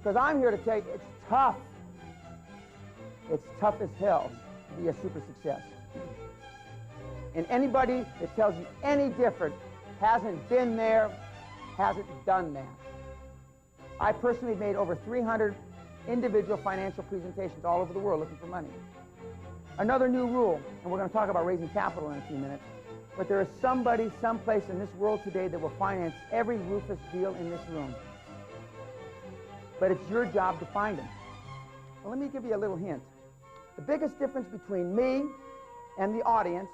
Because I'm here to tell you, it's tough. It's tough as hell to be a super success. And anybody that tells you any different hasn't been there, hasn't done that. I personally made over 300 individual financial presentations all over the world looking for money. Another new rule, and we're going to talk about raising capital in a few minutes, but there is somebody, someplace in this world today that will finance every Rufus deal in this room. But it's your job to find them. Well, let me give you a little hint. The biggest difference between me and the audience,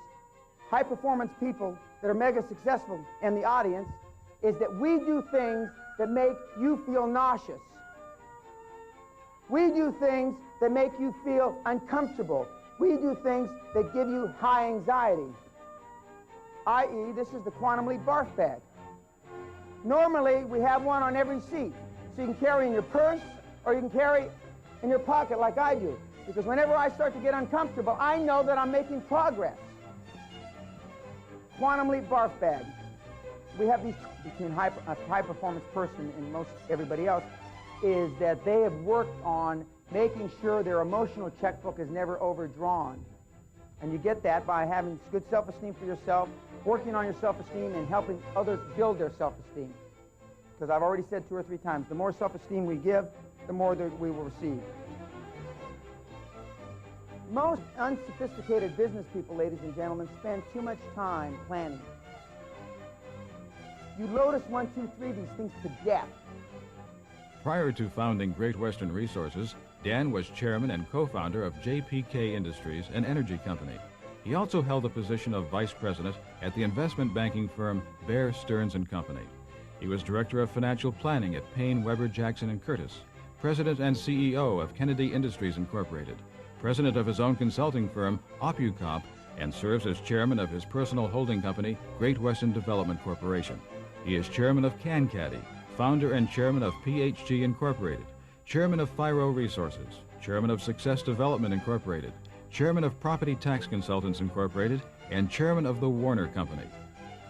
high-performance people that are mega successful and the audience, is that we do things that make you feel nauseous. We do things that make you feel uncomfortable. We do things that give you high anxiety, i.e., this is the Quantum Leap barf bag. Normally, we have one on every seat, so you can carry in your purse or you can carry in your pocket like I do. Because whenever I start to get uncomfortable, I know that I'm making progress. Quantum Leap barf bag. We have these between a high-performance person and most everybody else, is that they have worked on making sure their emotional checkbook is never overdrawn. And you get that by having good self-esteem for yourself, working on your self-esteem, and helping others build their self-esteem. Because I've already said 2 or 3 times, the more self-esteem we give, the more that we will receive. Most unsophisticated business people, ladies and gentlemen, spend too much time planning. You Lotus 1, 2, 3 these things to death. Prior to founding Great Western Resources, Dan was chairman and co-founder of JPK Industries, an energy company. He also held the position of vice president at the investment banking firm Bear Stearns & Company. He was director of financial planning at Payne, Weber, Jackson & Curtis, president and CEO of Kennedy Industries Incorporated, president of his own consulting firm, OpUcomp, and serves as chairman of his personal holding company, Great Western Development Corporation. He is chairman of CanCaddy, founder and chairman of PHG Incorporated, chairman of Firo Resources, chairman of Success Development Incorporated, chairman of Property Tax Consultants Incorporated, and chairman of the Warner Company.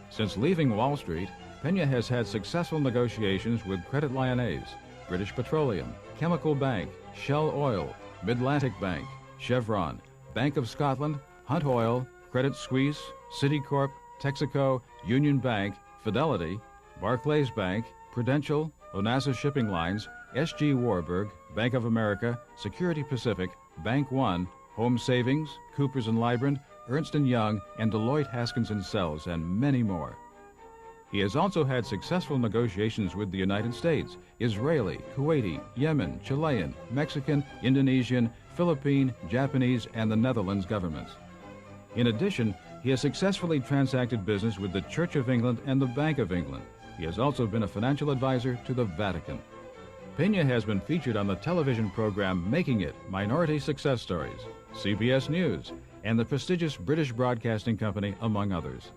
Since leaving Wall Street, Pena has had successful negotiations with Credit Lyonnais, British Petroleum, Chemical Bank, Shell Oil, Mid-Atlantic Bank, Chevron, Bank of Scotland, Hunt Oil, Credit Suisse, Citicorp, Texaco, Union Bank, Fidelity, Barclays Bank, Prudential, Onassa Shipping Lines, S.G. Warburg, Bank of America, Security Pacific, Bank One, Home Savings, Coopers & Lybrand, Ernst & Young, and Deloitte Haskins & Sells, and many more. He has also had successful negotiations with the United States, Israeli, Kuwaiti, Yemen, Chilean, Mexican, Indonesian, Philippine, Japanese, and the Netherlands governments. In addition, he has successfully transacted business with the Church of England and the Bank of England. He has also been a financial advisor to the Vatican. Pena has been featured on the television program Making It, Minority Success Stories, CBS News, and the prestigious British Broadcasting Company, among others.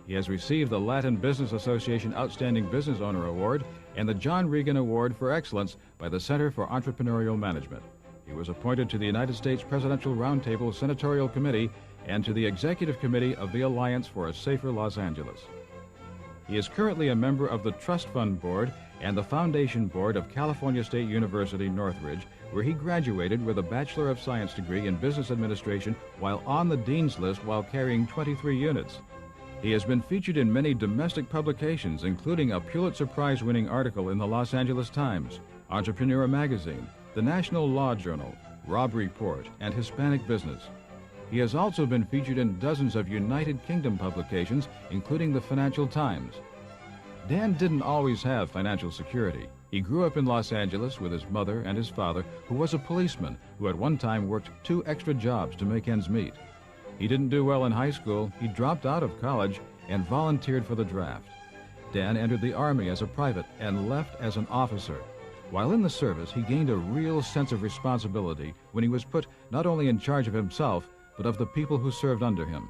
He has received the Latin Business Association Outstanding Business Owner Award and the John Regan Award for Excellence by the Center for Entrepreneurial Management. He was appointed to the United States Presidential Roundtable Senatorial Committee and to the Executive Committee of the Alliance for a Safer Los Angeles. He is currently a member of the Trust Fund Board and the Foundation Board of California State University, Northridge, where he graduated with a Bachelor of Science degree in Business Administration while on the Dean's List while carrying 23 units. He has been featured in many domestic publications, including a Pulitzer Prize-winning article in the Los Angeles Times, Entrepreneur Magazine, the National Law Journal, Robb Report, and Hispanic Business. He has also been featured in dozens of United Kingdom publications, including the Financial Times. Dan didn't always have financial security. He grew up in Los Angeles with his mother and his father, who was a policeman who at one time worked 2 extra jobs to make ends meet. He didn't do well in high school, he dropped out of college, and volunteered for the draft. Dan entered the Army as a private and left as an officer. While in the service, he gained a real sense of responsibility when he was put not only in charge of himself, but of the people who served under him.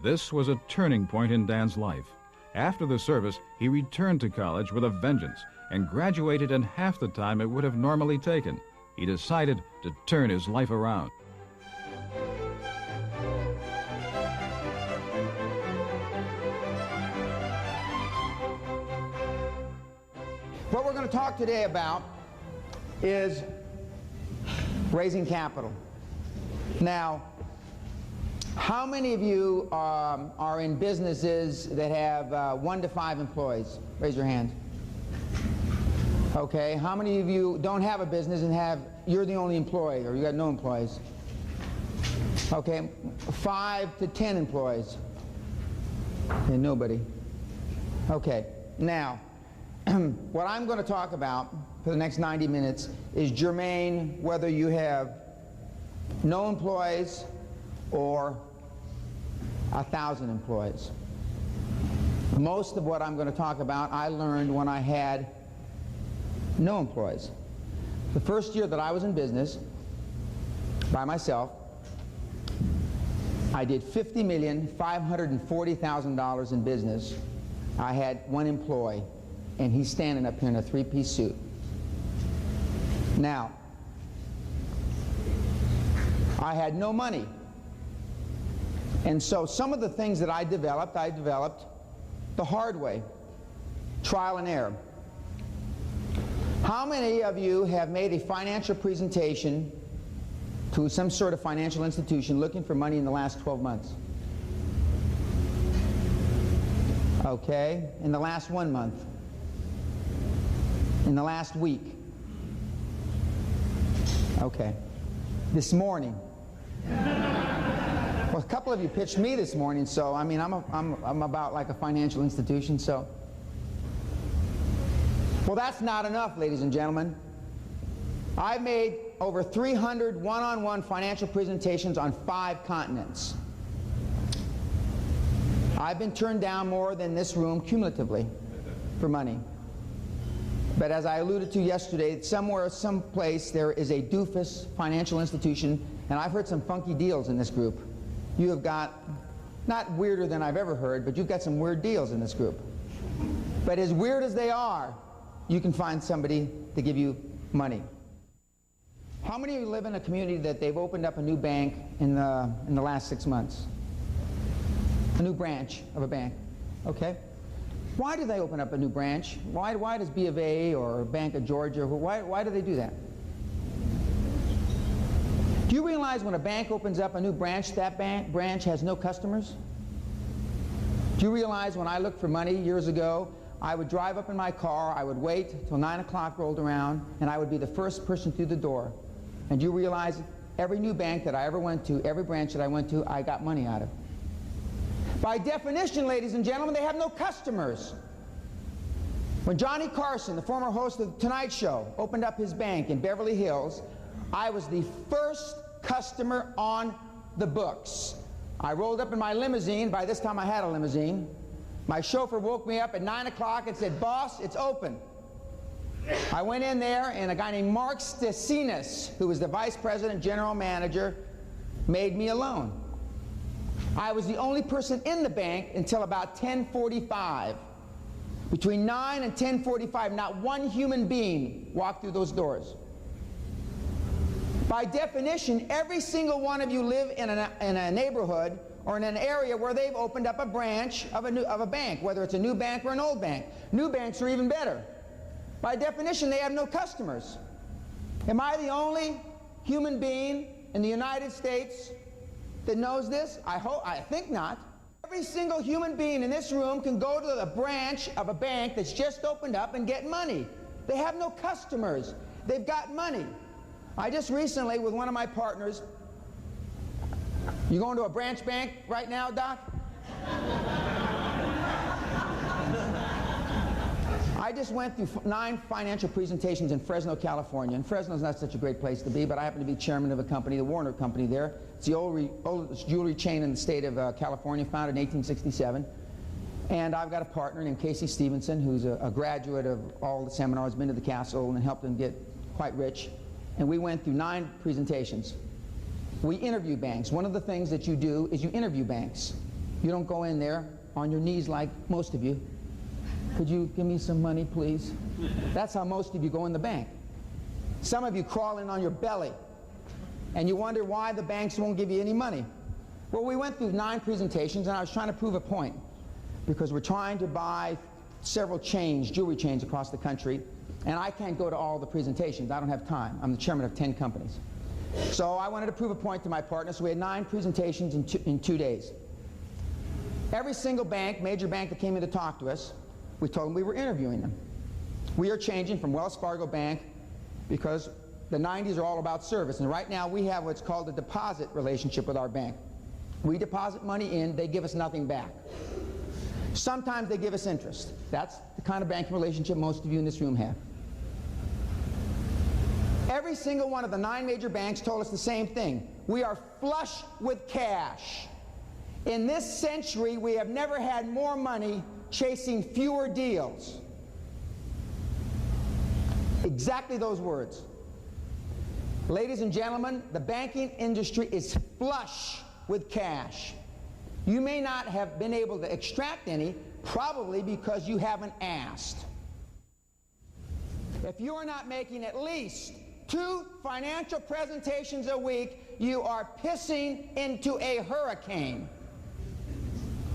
This was a turning point in Dan's life. After the service, he returned to college with a vengeance and graduated in half the time it would have normally taken. He decided to turn his life around. What we're going to talk today about is raising capital. Now, how many of you are in businesses that have 1 to 5 employees? Raise your hand. Okay, how many of you don't have a business and you're the only employee, or you got no employees? Okay, 5 to 10 employees. Okay, nobody. Okay, now, what I'm going to talk about for the next 90 minutes is germane whether you have no employees or 1,000 employees. Most of what I'm going to talk about I learned when I had no employees. The first year that I was in business by myself, I did $50,540,000 in business. I had 1 employee, and he's standing up here in a 3-piece suit. Now, I had no money. And so some of the things that I developed the hard way, trial and error. How many of you have made a financial presentation to some sort of financial institution looking for money in the last 12 months? Okay, in the last 1 month, in the last week. Okay, this morning. Well, a couple of you pitched me this morning, so I mean, I'm about like a financial institution, so. Well, that's not enough, ladies and gentlemen. I've made over 300 one-on-one financial presentations on 5 continents. I've been turned down more than this room cumulatively for money. But as I alluded to yesterday, somewhere, someplace, there is a doofus financial institution, and I've heard some funky deals in this group. You have got, not weirder than I've ever heard, but you've got some weird deals in this group. But as weird as they are, you can find somebody to give you money. How many of you live in a community that they've opened up a new bank in the last 6 months? A new branch of a bank, okay? Why do they open up a new branch? Why does B of A or Bank of Georgia, why do they do that? Do you realize when a bank opens up a new branch, that branch has no customers? Do you realize when I looked for money years ago, I would drive up in my car, I would wait till 9 o'clock rolled around, and I would be the first person through the door. And do you realize every new bank that I ever went to, every branch that I went to, I got money out of? By definition, ladies and gentlemen, they have no customers. When Johnny Carson, the former host of The Tonight Show, opened up his bank in Beverly Hills, I was the first customer on the books. I rolled up in my limousine. By this time I had a limousine. My chauffeur woke me up at 9 o'clock and said, "Boss, it's open." I went in there, and a guy named Mark Stasinas, who was the vice president general manager, made me a loan. I was the only person in the bank until about 10:45. Between 9 and 10:45, not one human being walked through those doors. By definition, every single one of you live in a neighborhood or in an area where they've opened up a branch of a bank, whether it's a new bank or an old bank. New banks are even better. By definition, they have no customers. Am I the only human being in the United States that knows this? I think not. Every single human being in this room can go to the branch of a bank that's just opened up and get money. They have no customers. They've got money. I just recently, with one of my partners, you going to a branch bank right now, Doc? I just went through 9 financial presentations in Fresno, California. And Fresno's not such a great place to be, but I happen to be chairman of a company, the Warner Company there. It's the oldest jewelry chain in the state of California, founded in 1867. And I've got a partner named Casey Stevenson, who's a graduate of all the seminars, been to the castle, and helped him get quite rich. And we went through 9 presentations. We interview banks. One of the things that you do is you interview banks. You don't go in there on your knees like most of you. Could you give me some money, please? That's how most of you go in the bank. Some of you crawl in on your belly, and you wonder why the banks won't give you any money. Well, we went through 9 presentations, and I was trying to prove a point, because we're trying to buy several chains, jewelry chains across the country, and I can't go to all the presentations. I don't have time. I'm the chairman of 10 companies. So I wanted to prove a point to my partners, so we had 9 presentations in 2 days. Every single bank, major bank that came in to talk to us, we told them we were interviewing them. We are changing from Wells Fargo Bank because the 90s are all about service, and right now we have what's called a deposit relationship with our bank. We deposit money in, they give us nothing back. Sometimes they give us interest. That's the kind of banking relationship most of you in this room have. Every single one of the 9 major banks told us the same thing. We are flush with cash. In this century, we have never had more money chasing fewer deals. Exactly those words. Ladies and gentlemen, the banking industry is flush with cash. You may not have been able to extract any, probably because you haven't asked. If you are not making at least 2 financial presentations a week, you are pissing into a hurricane.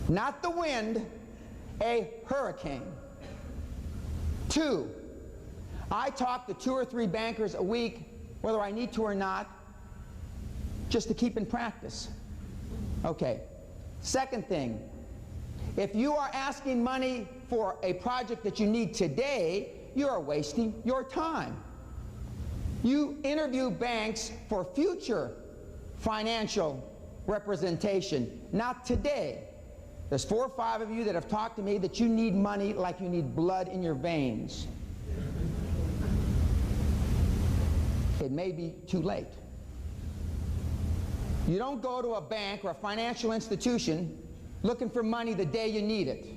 Not the wind, a hurricane. 2, I talk to 2 or 3 bankers a week, whether I need to or not, just to keep in practice. Okay. Second thing, if you are asking money for a project that you need today, you are wasting your time. You interview banks for future financial representation, not today. There's 4 or 5 of you that have talked to me that you need money like you need blood in your veins. It may be too late. You don't go to a bank or a financial institution looking for money the day you need it.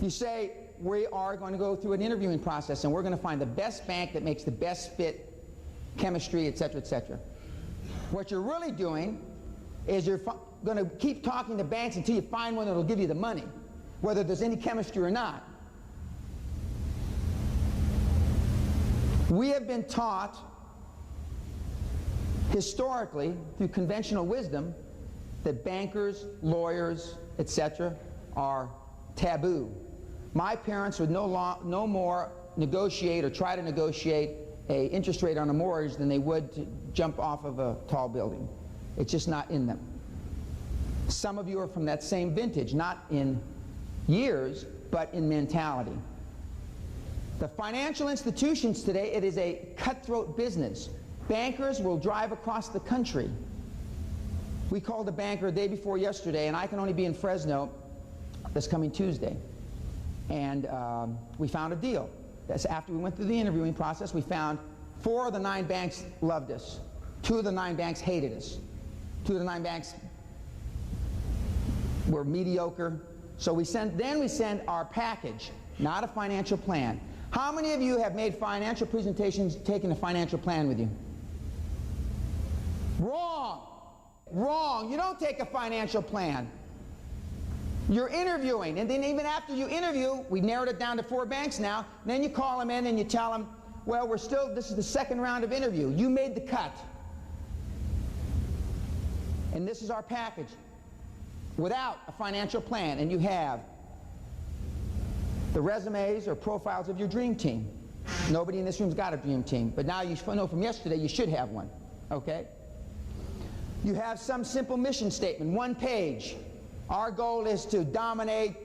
You say, we are going to go through an interviewing process and we're going to find the best bank that makes the best fit, chemistry, etc., etc. What you're really doing is you're going to keep talking to banks until you find one that will give you the money, whether there's any chemistry or not. We have been taught historically, through conventional wisdom, that bankers, lawyers, etc. are taboo. My parents would no more negotiate or try to negotiate an interest rate on a mortgage than they would to jump off of a tall building. It's just not in them. Some of you are from that same vintage, not in years, but in mentality. The financial institutions today, it is a cutthroat business. Bankers will drive across the country. We called a banker the day before yesterday, and I can only be in Fresno this coming Tuesday. And we found a deal. That's after we went through the interviewing process. We found 4 of the 9 banks loved us. 2 of the 9 banks hated us. 2 of the 9 banks were mediocre. So we send our package, not a financial plan. How many of you have made financial presentations taking a financial plan with you? Wrong. Wrong. You don't take a financial plan. You're interviewing, and then even after you interview, we narrowed it down to 4 banks now, and then you call them in and you tell them, well, this is the 2nd round of interview. You made the cut. And this is our package. Without a financial plan, and you have the resumes or profiles of your dream team. Nobody in this room's got a dream team, but now you know from yesterday you should have one, okay? You have some simple mission statement, 1 page. Our goal is to dominate,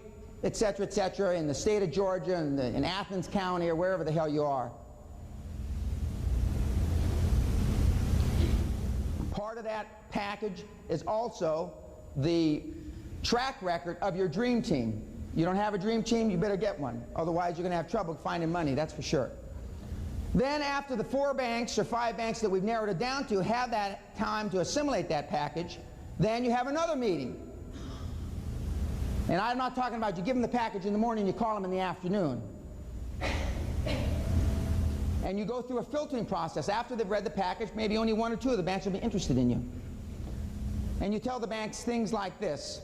etc., etc., in the state of Georgia and in Athens County or wherever the hell you are. Part of that package is also the track record of your dream team. You don't have a dream team, you better get one. Otherwise, you're going to have trouble finding money, that's for sure. Then after the 4 banks or 5 banks that we've narrowed it down to have that time to assimilate that package, then you have another meeting. And I'm not talking about you give them the package in the morning, you call them in the afternoon. And you go through a filtering process. After they've read the package, maybe only 1 or 2 of the banks will be interested in you. And you tell the banks things like this: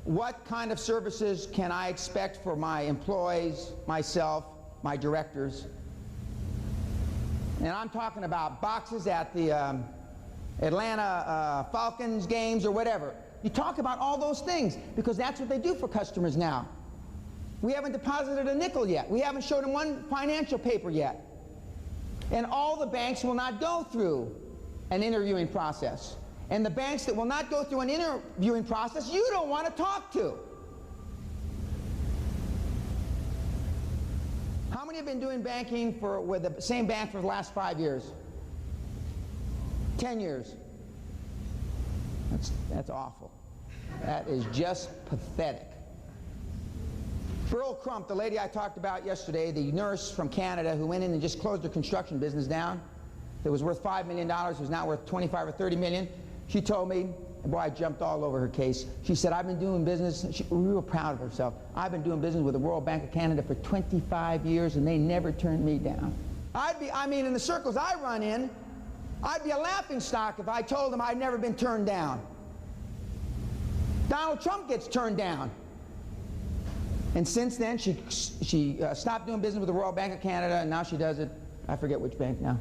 what kind of services can I expect for my employees, myself, my directors? And I'm talking about boxes at the Atlanta Falcons games or whatever. You talk about all those things because that's what they do for customers now. We haven't deposited a nickel yet. We haven't showed them one financial paper yet. And all the banks will not go through an interviewing process. And the banks that will not go through an interviewing process, you don't want to talk to. How many have been doing banking with the same bank for the last 5 years? 10 years? That's awful. That is just pathetic. Burl Crump, the lady I talked about yesterday, the nurse from Canada who went in and just closed her construction business down, that was worth $5 million, was now worth 25 or 30 million. She told me, and boy, I jumped all over her case. She said, I've been doing business, she was real proud of herself. I've been doing business with the Royal Bank of Canada for 25 years and they never turned me down. I mean, in the circles I run in, I'd be a laughingstock if I told them I'd never been turned down. Donald Trump gets turned down. And since then, she stopped doing business with the Royal Bank of Canada, and now she does it, I forget which bank now.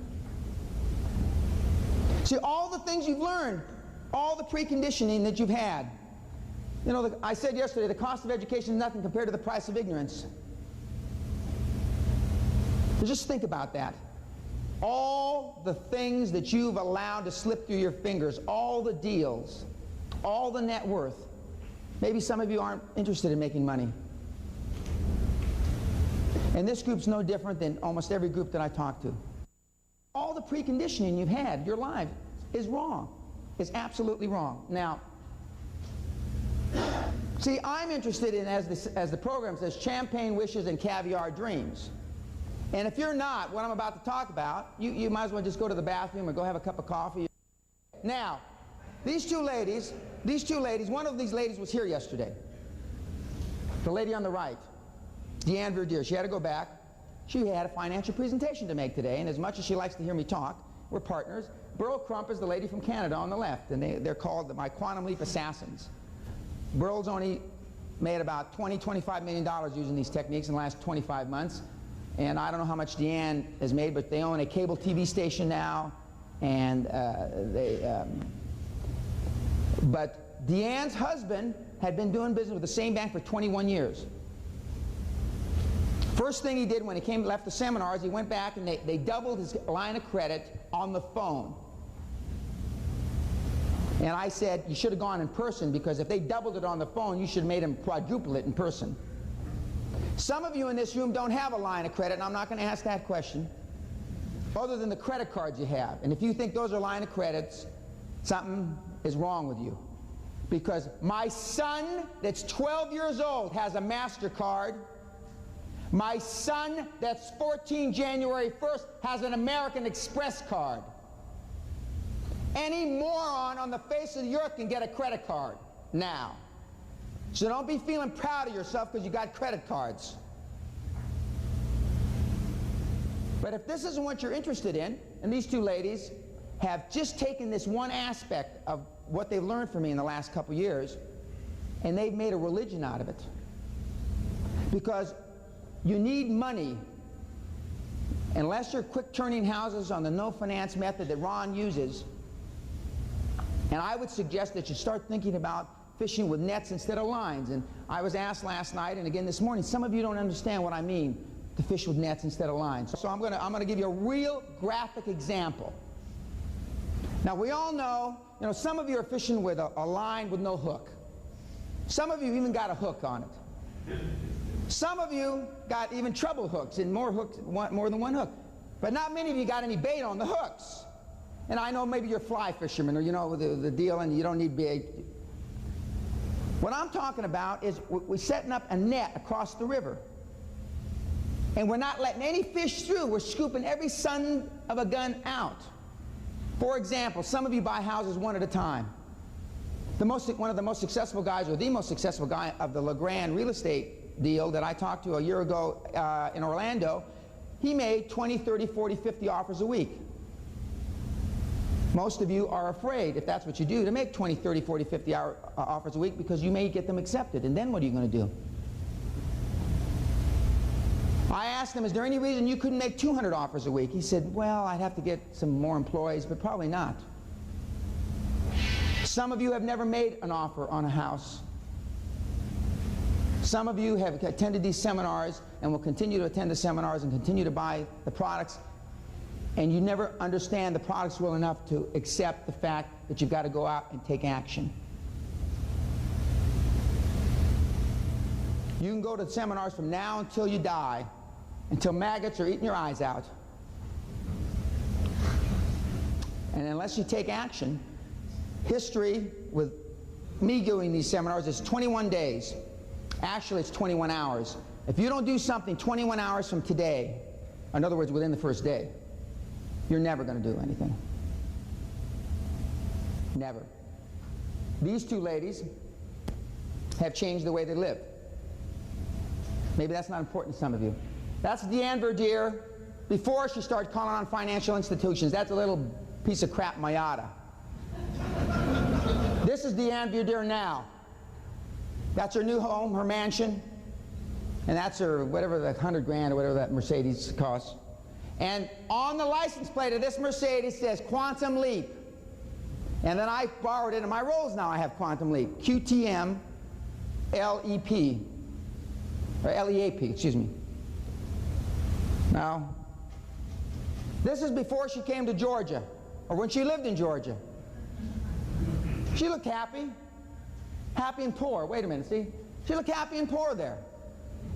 See, all the things you've learned, all the preconditioning that you've had. You know, I said yesterday, the cost of education is nothing compared to the price of ignorance. So just think about that. All the things that you've allowed to slip through your fingers, all the deals, all the net worth. Maybe some of you aren't interested in making money. And this group's no different than almost every group that I talk to. All the preconditioning you've had, your life, is wrong. Is absolutely wrong. Now, see, I'm interested in, as the program says, champagne wishes and caviar dreams. And if you're not, what I'm about to talk about, you might as well just go to the bathroom or go have a cup of coffee. Now, these two ladies, one of these ladies was here yesterday. The lady on the right. Deanne Verdier, she had to go back. She had a financial presentation to make today, and as much as she likes to hear me talk, we're partners. Burl Crump is the lady from Canada on the left, and they're called my Quantum Leap Assassins. Burl's only made about $25 million using these techniques in the last 25 months, and I don't know how much Deanne has made, but they own a cable TV station now, and but Deanne's husband had been doing business with the same bank for 21 years. First thing he did when he left the seminars, he went back and they doubled his line of credit on the phone. And I said, you should have gone in person, because if they doubled it on the phone, you should have made them quadruple it in person. Some of you in this room don't have a line of credit, and I'm not going to ask that question, other than the credit cards you have. And if you think those are line of credits, something is wrong with you. Because my son that's 12 years old has a MasterCard. My son that's 14 January 1st has an American Express card. Any moron on the face of the earth can get a credit card now. So don't be feeling proud of yourself because you got credit cards. But if this isn't what you're interested in, and these two ladies have just taken this one aspect of what they've learned from me in the last couple years, and they've made a religion out of it. Because you need money. Unless you're quick turning houses on the no finance method that Ron uses, and I would suggest that you start thinking about fishing with nets instead of lines. And I was asked last night and again this morning, some of you don't understand what I mean to fish with nets instead of lines. So I'm gonna give you a real graphic example. Now we all know, some of you are fishing with a line with no hook. Some of you even got a hook on it. Some of you got even treble hooks and more than one hook. But not many of you got any bait on the hooks. And I know maybe you're fly fishermen, or the deal, and you don't need bait. What I'm talking about is we're setting up a net across the river. And we're not letting any fish through. We're scooping every son of a gun out. For example, some of you buy houses one at a time. One of the most successful guys, or the most successful guy of the LeGrand real estate deal that I talked to a year ago in Orlando, he made 20, 30, 40, 50 offers a week. Most of you are afraid, if that's what you do, to make 20, 30, 40, 50 offers a week, because you may get them accepted. And then what are you going to do? I asked him, is there any reason you couldn't make 200 offers a week? He said, well, I'd have to get some more employees, but probably not. Some of you have never made an offer on a house. Some of you have attended these seminars and will continue to attend the seminars and continue to buy the products, and you never understand the products well enough to accept the fact that you've got to go out and take action. You can go to the seminars from now until you die, until maggots are eating your eyes out. And unless you take action, history with me doing these seminars is 21 days. Actually, it's 21 hours. If you don't do something 21 hours from today, in other words, within the first day, you're never going to do anything. Never. These two ladies have changed the way they live. Maybe that's not important to some of you. That's Deanne Verdier before she started calling on financial institutions. That's a little piece of crap Mayada. This is Deanne Verdier now. That's her new home, her mansion, and that's her, whatever, that 100 grand or whatever that Mercedes costs. And on the license plate of this Mercedes says Quantum Leap. And then I borrowed it in my Rolls now. I have Quantum Leap. QTM LEP. Or LEAP, excuse me. Now, this is before she came to Georgia, or when she lived in Georgia. She looked happy. Happy and poor. Wait a minute, see? She looked happy and poor there.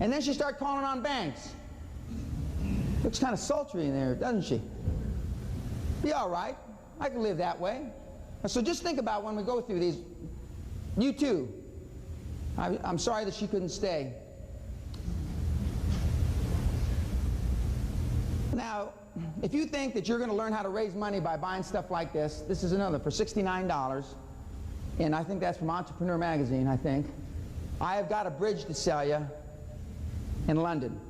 And then she started calling on banks. Looks kind of sultry in there, doesn't she? Be all right. I can live that way. So just think about when we go through these. You too. I'm sorry that she couldn't stay. Now, if you think that you're going to learn how to raise money by buying stuff like this, this is another for $69. And I think that's from Entrepreneur Magazine, I think. I have got a bridge to sell you in London.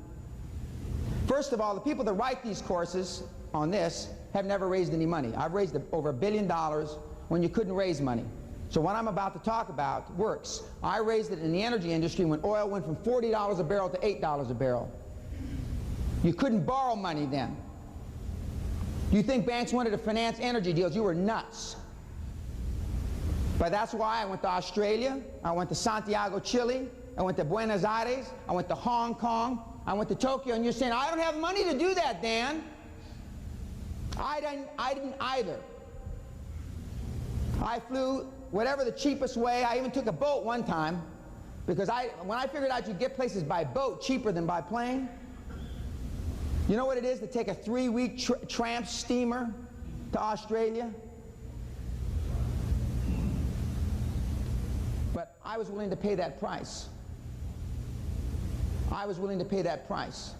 First of all, the people that write these courses on this have never raised any money. I've raised over $1 billion when you couldn't raise money. So what I'm about to talk about works. I raised it in the energy industry when oil went from $40 a barrel to $8 a barrel. You couldn't borrow money then. You think banks wanted to finance energy deals? You were nuts. But that's why I went to Australia, I went to Santiago, Chile, I went to Buenos Aires, I went to Hong Kong, I went to Tokyo, and you're saying, I don't have money to do that, Dan. I didn't either. I flew whatever the cheapest way. I even took a boat one time, because when I figured out you'd get places by boat cheaper than by plane. You know what it is to take a 3-week tramp steamer to Australia? But I was willing to pay that price. I was willing to pay that price.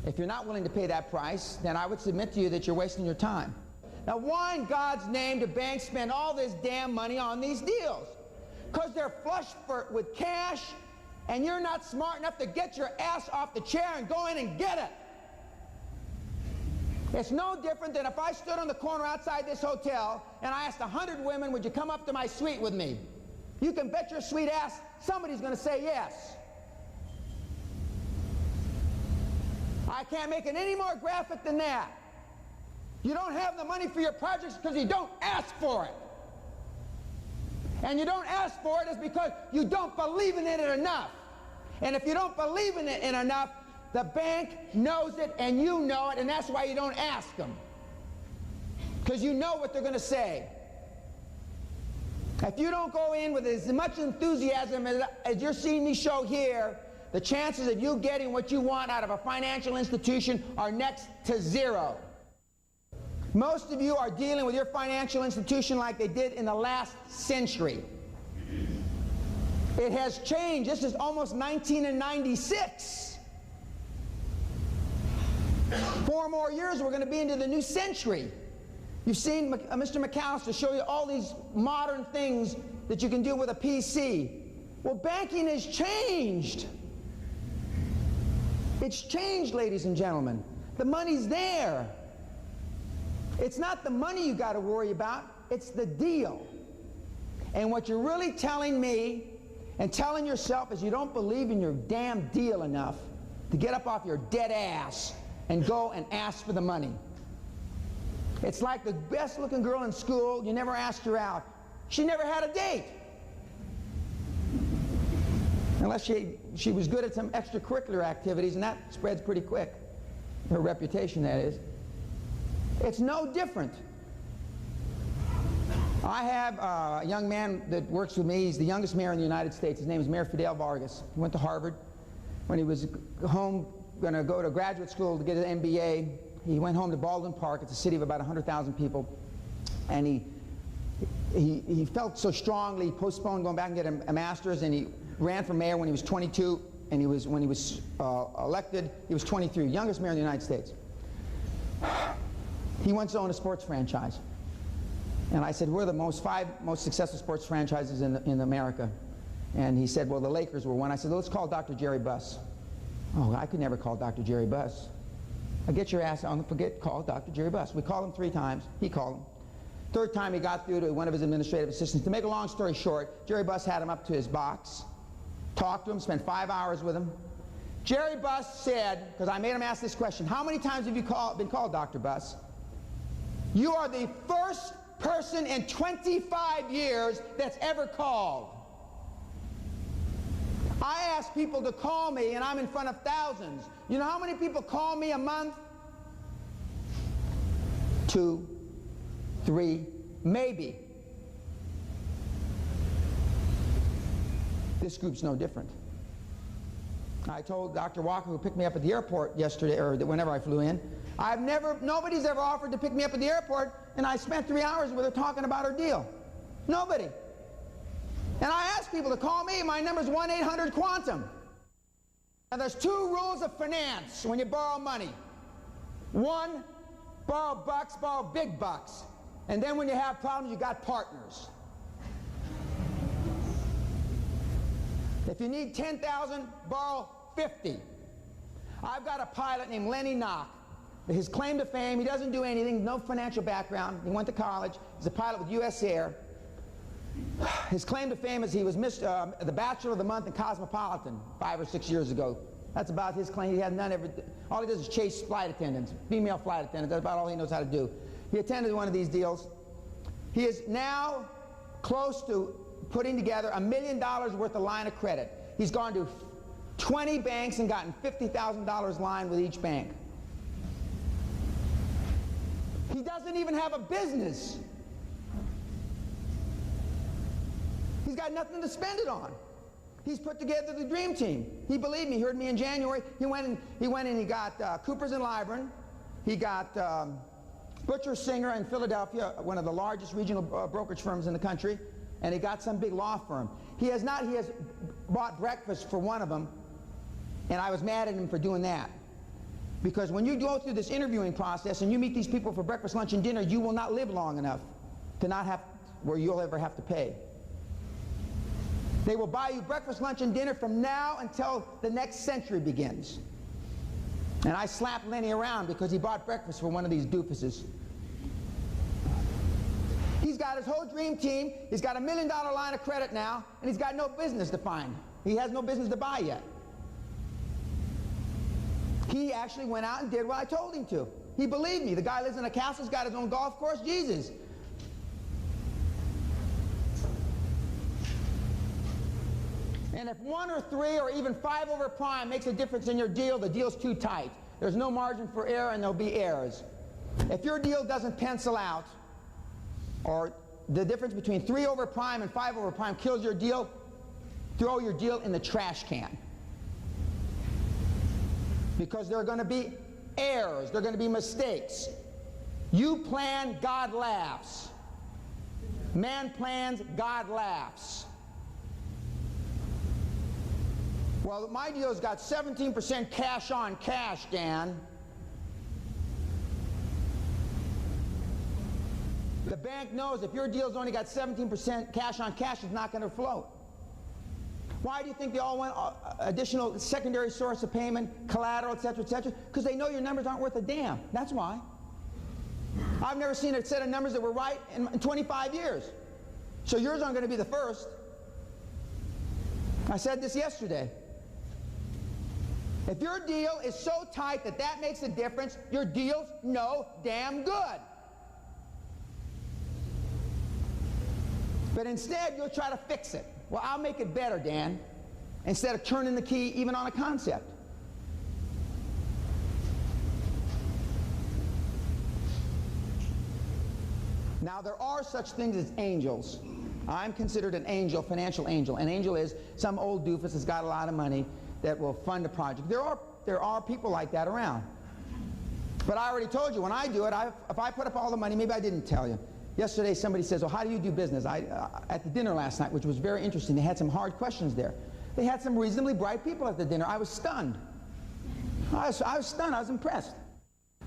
If you're not willing to pay that price, then I would submit to you that you're wasting your time. Now, why in God's name do banks spend all this damn money on these deals? Because they're flush with cash, and you're not smart enough to get your ass off the chair and go in and get it. It's no different than if I stood on the corner outside this hotel and I asked 100 women, would you come up to my suite with me? You can bet your sweet ass somebody's going to say yes. I can't make it any more graphic than that. You don't have the money for your projects because you don't ask for it. And you don't ask for it is because you don't believe in it enough. And if you don't believe in it enough, the bank knows it and you know it, and that's why you don't ask them. Because you know what they're going to say. If you don't go in with as much enthusiasm as you're seeing me show here, the chances of you getting what you want out of a financial institution are next to zero. Most of you are dealing with your financial institution like they did in the last century. It has changed. This is almost 1996. 4 more years, we're going to be into the new century. You've seen Mr. McAllister show you all these modern things that you can do with a PC. Well, banking has changed. It's changed, ladies and gentlemen. The money's there. It's not the money you got to worry about, it's the deal. And what you're really telling me and telling yourself is you don't believe in your damn deal enough to get up off your dead ass and go and ask for the money. It's like the best looking girl in school, you never asked her out. She never had a date. Unless she was good at some extracurricular activities, and that spreads pretty quick. Her reputation, that is. It's no different. I have a young man that works with me. He's the youngest mayor in the United States. His name is Mayor Fidel Vargas. He went to Harvard. When he was home, going to go to graduate school to get an MBA, he went home to Baldwin Park. It's a city of about 100,000 people. And he felt so strongly, he postponed going back and getting a master's, and he ran for mayor when he was 22, and when he was elected, he was 23, youngest mayor in the United States. He once owned a sports franchise. And I said, we're the five most successful sports franchises in America. And he said, well, the Lakers were one. I said, well, let's call Dr. Jerry Buss. Oh, I could never call Dr. Jerry Buss. Get your ass on, call Dr. Jerry Buss. We called him 3 times. He called him. Third time he got through to one of his administrative assistants. To make a long story short, Jerry Buss had him up to his box, talked to him, spent 5 hours with him. Jerry Buss said, because I made him ask this question, how many times have you been called, Dr. Buss? You are the first person in 25 years that's ever called. I ask people to call me, and I'm in front of thousands. You know how many people call me a month? 2, 3, maybe. This group's no different. I told Dr. Walker, who picked me up at the airport yesterday, or whenever I flew in, nobody's ever offered to pick me up at the airport, and I spent 3 hours with her talking about her deal. Nobody. And I ask people to call me. My number's 1-800-QUANTUM. Now there's 2 rules of finance when you borrow money. 1, borrow bucks, borrow big bucks. And then when you have problems, you got partners. If you need 10,000, borrow 50. I've got a pilot named Lenny Knock. His claim to fame, he doesn't do anything, no financial background. He went to college. He's a pilot with U.S. Air. His claim to fame is he was the Bachelor of the Month in Cosmopolitan 5 or 6 years ago. That's about his claim. He had all he does is chase flight attendants, female flight attendants. That's about all he knows how to do. He attended one of these deals. He is now close to putting together $1 million worth of line of credit. He's gone to 20 banks and gotten $50,000 line with each bank. He doesn't even have a business. He's got nothing to spend it on. He's put together the dream team. He believed me. He heard me in January. He went and he got Coopers and Lybrand. He got Butcher Singer in Philadelphia, one of the largest regional brokerage firms in the country, and he got some big law firm. He has bought breakfast for one of them, and I was mad at him for doing that. Because when you go through this interviewing process and you meet these people for breakfast, lunch, and dinner, you will not live long enough to not have where you'll ever have to pay. They will buy you breakfast, lunch, and dinner from now until the next century begins. And I slapped Lenny around because he bought breakfast for one of these doofuses. He's got his whole dream team. He's got $1 million line of credit now, and he's got no business to find. He has no business to buy yet. He actually went out and did what I told him to. He believed me. The guy lives in a castle, he's got his own golf course. Jesus. And if 1 or 3 or even 5 over prime makes a difference in your deal, the deal's too tight. There's no margin for error, and there'll be errors. If your deal doesn't pencil out, or the difference between 3 over prime and 5 over prime kills your deal, throw your deal in the trash can. Because there are going to be errors, there are going to be mistakes. You plan, God laughs. Man plans, God laughs. Well, my deal's got 17% cash on cash, Dan. The bank knows if your deal's only got 17% cash on cash, it's not going to float. Why do you think they all want additional secondary source of payment, collateral, etc., etc.? Because they know your numbers aren't worth a damn. That's why. I've never seen a set of numbers that were right in 25 years. So yours aren't going to be the first. I said this yesterday. If your deal is so tight that that makes a difference, your deal's no damn good. But instead, you'll try to fix it. Well, I'll make it better, Dan. instead of turning the key even on a concept. Now, there are such things as angels. I'm considered an angel, financial angel. An angel is some old doofus that's got a lot of money that will fund a project. There are people like that around. But I already told you, when I do it, if I put up all the money, maybe I didn't tell you. Yesterday somebody says, well, how do you do business? At the dinner last night, which was very interesting, they had some hard questions there. They had some reasonably bright people at the dinner. I was stunned. I was stunned. I was impressed.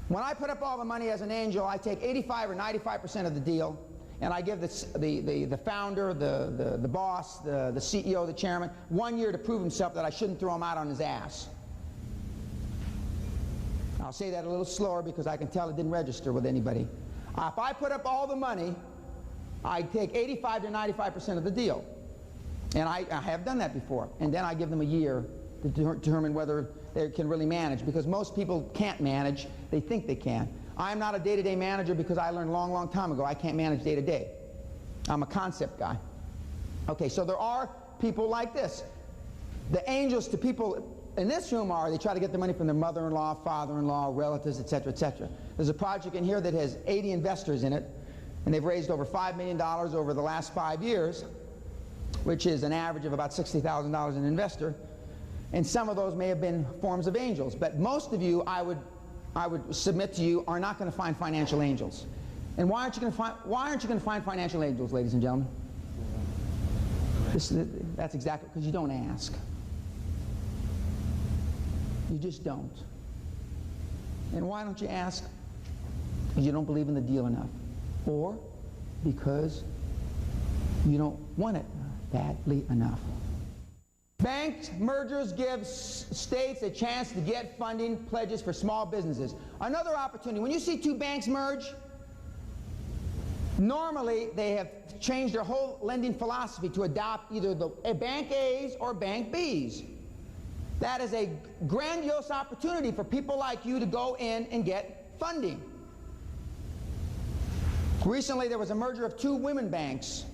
When I put up all the money as an angel, I take 85 or 95% of the deal, and I give the founder, the boss, the CEO, the chairman, 1 year to prove himself that I shouldn't throw him out on his ass. I'll say that a little slower because I can tell it didn't register with anybody. If I put up all the money, I take 85 to 95% of the deal. And I have done that before. And then I give them a year to determine whether they can really manage, because most people can't manage. They think they can. I'm not a day-to-day manager because I learned a long, long time ago I can't manage day-to-day. I'm a concept guy. Okay, so there are people like this. The angels to people in this room are, they try to get the money from their mother-in-law, father-in-law, relatives, etc., etc. There's a project in here that has 80 investors in it, and they've raised over $5 million over the last 5 years, which is an average of about $60,000 an investor. And some of those may have been forms of angels. But most of you, I would submit to you, are not going to find financial angels. And why aren't you going to find financial angels, ladies and gentlemen? That's exactly because you don't ask. You just don't. And why don't you ask? Because you don't believe in the deal enough. Or because you don't want it badly enough. Bank mergers give states a chance to get funding pledges for small businesses. Another opportunity. When you see two banks merge, normally they have changed their whole lending philosophy to adopt either the bank A's or bank B's. That is a grandiose opportunity for people like you to go in and get funding. Recently there was a merger of two women banks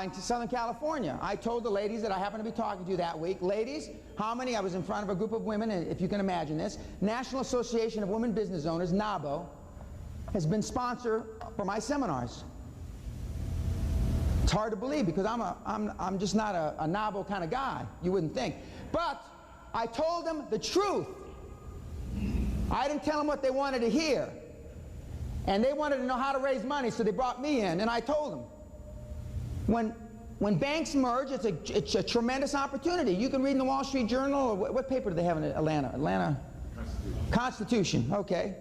in Southern California. I told the ladies that I happened to be talking to that week, ladies, how many? I was in front of a group of women, and if you can imagine this, National Association of Women Business Owners, NABO, has been sponsor for my seminars. It's hard to believe because I'm just not a NABO kind of guy, you wouldn't think. But I told them the truth. I didn't tell them what they wanted to hear. And they wanted to know how to raise money, so they brought me in, and I told them. When banks merge, it's a tremendous opportunity. You can read in the Wall Street Journal, or what paper do they have in Atlanta? Atlanta? Constitution, okay.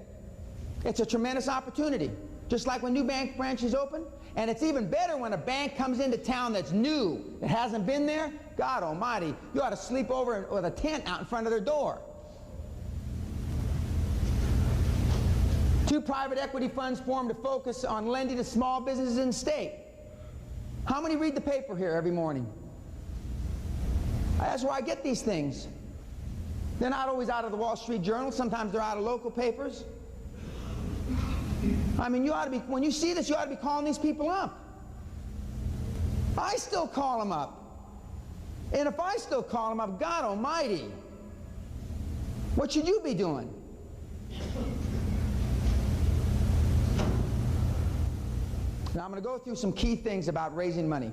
It's a tremendous opportunity. Just like when new bank branches open. And it's even better when a bank comes into town that's new, that hasn't been there. God almighty, you ought to sleep over with a tent out in front of their door. Two private equity funds formed to focus on lending to small businesses in the state. How many read the paper here every morning? That's where I get these things. They're not always out of the Wall Street Journal. Sometimes they're out of local papers. I mean, you ought to be, when you see this, you ought to be calling these people up. I still call them up. And if I still call them up, God almighty, what should you be doing? Now I'm going to go through some key things about raising money.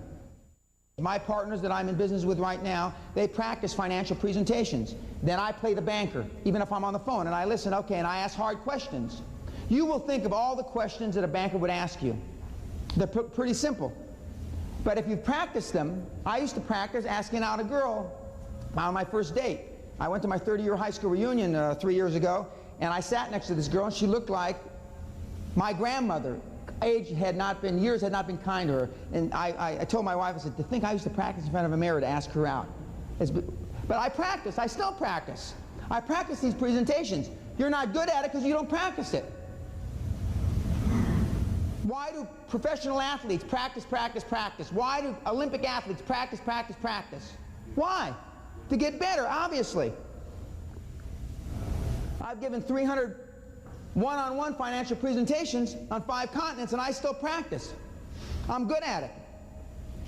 My partners that I'm in business with right now, they practice financial presentations. Then I play the banker, even if I'm on the phone, and I listen, okay, and I ask hard questions. You will think of all the questions that a banker would ask you. They're pretty simple. But if you practice them, I used to practice asking out a girl on my first date. I went to my 30-year high school reunion 3 years ago, and I sat next to this girl, and she looked like my grandmother. Years had not been kind to her. And I told my wife, I said, to think I used to practice in front of a mirror to ask her out. But I practice. I still practice. I practice these presentations. You're not good at it because you don't practice it. Why do professional athletes practice, practice, practice? Why do Olympic athletes practice, practice, practice? Why? To get better, obviously. I've given 300 one-on-one financial presentations on 5 continents, and I still practice. I'm good at it.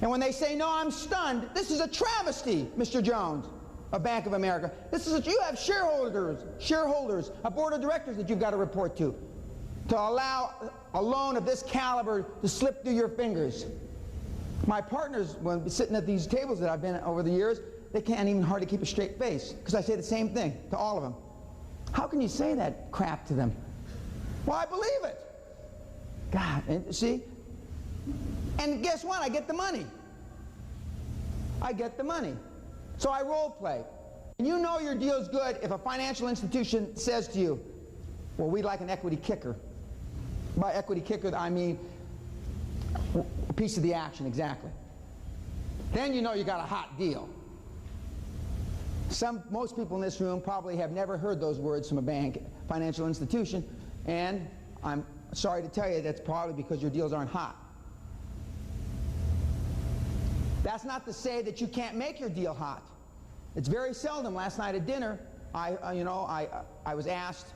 And when they say, no, I'm stunned, this is a travesty, Mr. Jones of Bank of America. You have shareholders, a board of directors that you've got to report to allow a loan of this caliber to slip through your fingers. My partners, when sitting at these tables that I've been at over the years, they can't even hardly keep a straight face because I say the same thing to all of them. How can you say that crap to them? Well, I believe it. God, and see? And guess what? I get the money. I get the money. So I role play. And you know your deal's good if a financial institution says to you, well, we'd like an equity kicker. By equity kicker, I mean a piece of the action, exactly. Then you know you got a hot deal. Most people in this room probably have never heard those words from a bank, financial institution, and I'm sorry to tell you that's probably because your deals aren't hot. That's not to say that you can't make your deal hot. It's very seldom. Last night at dinner, I was asked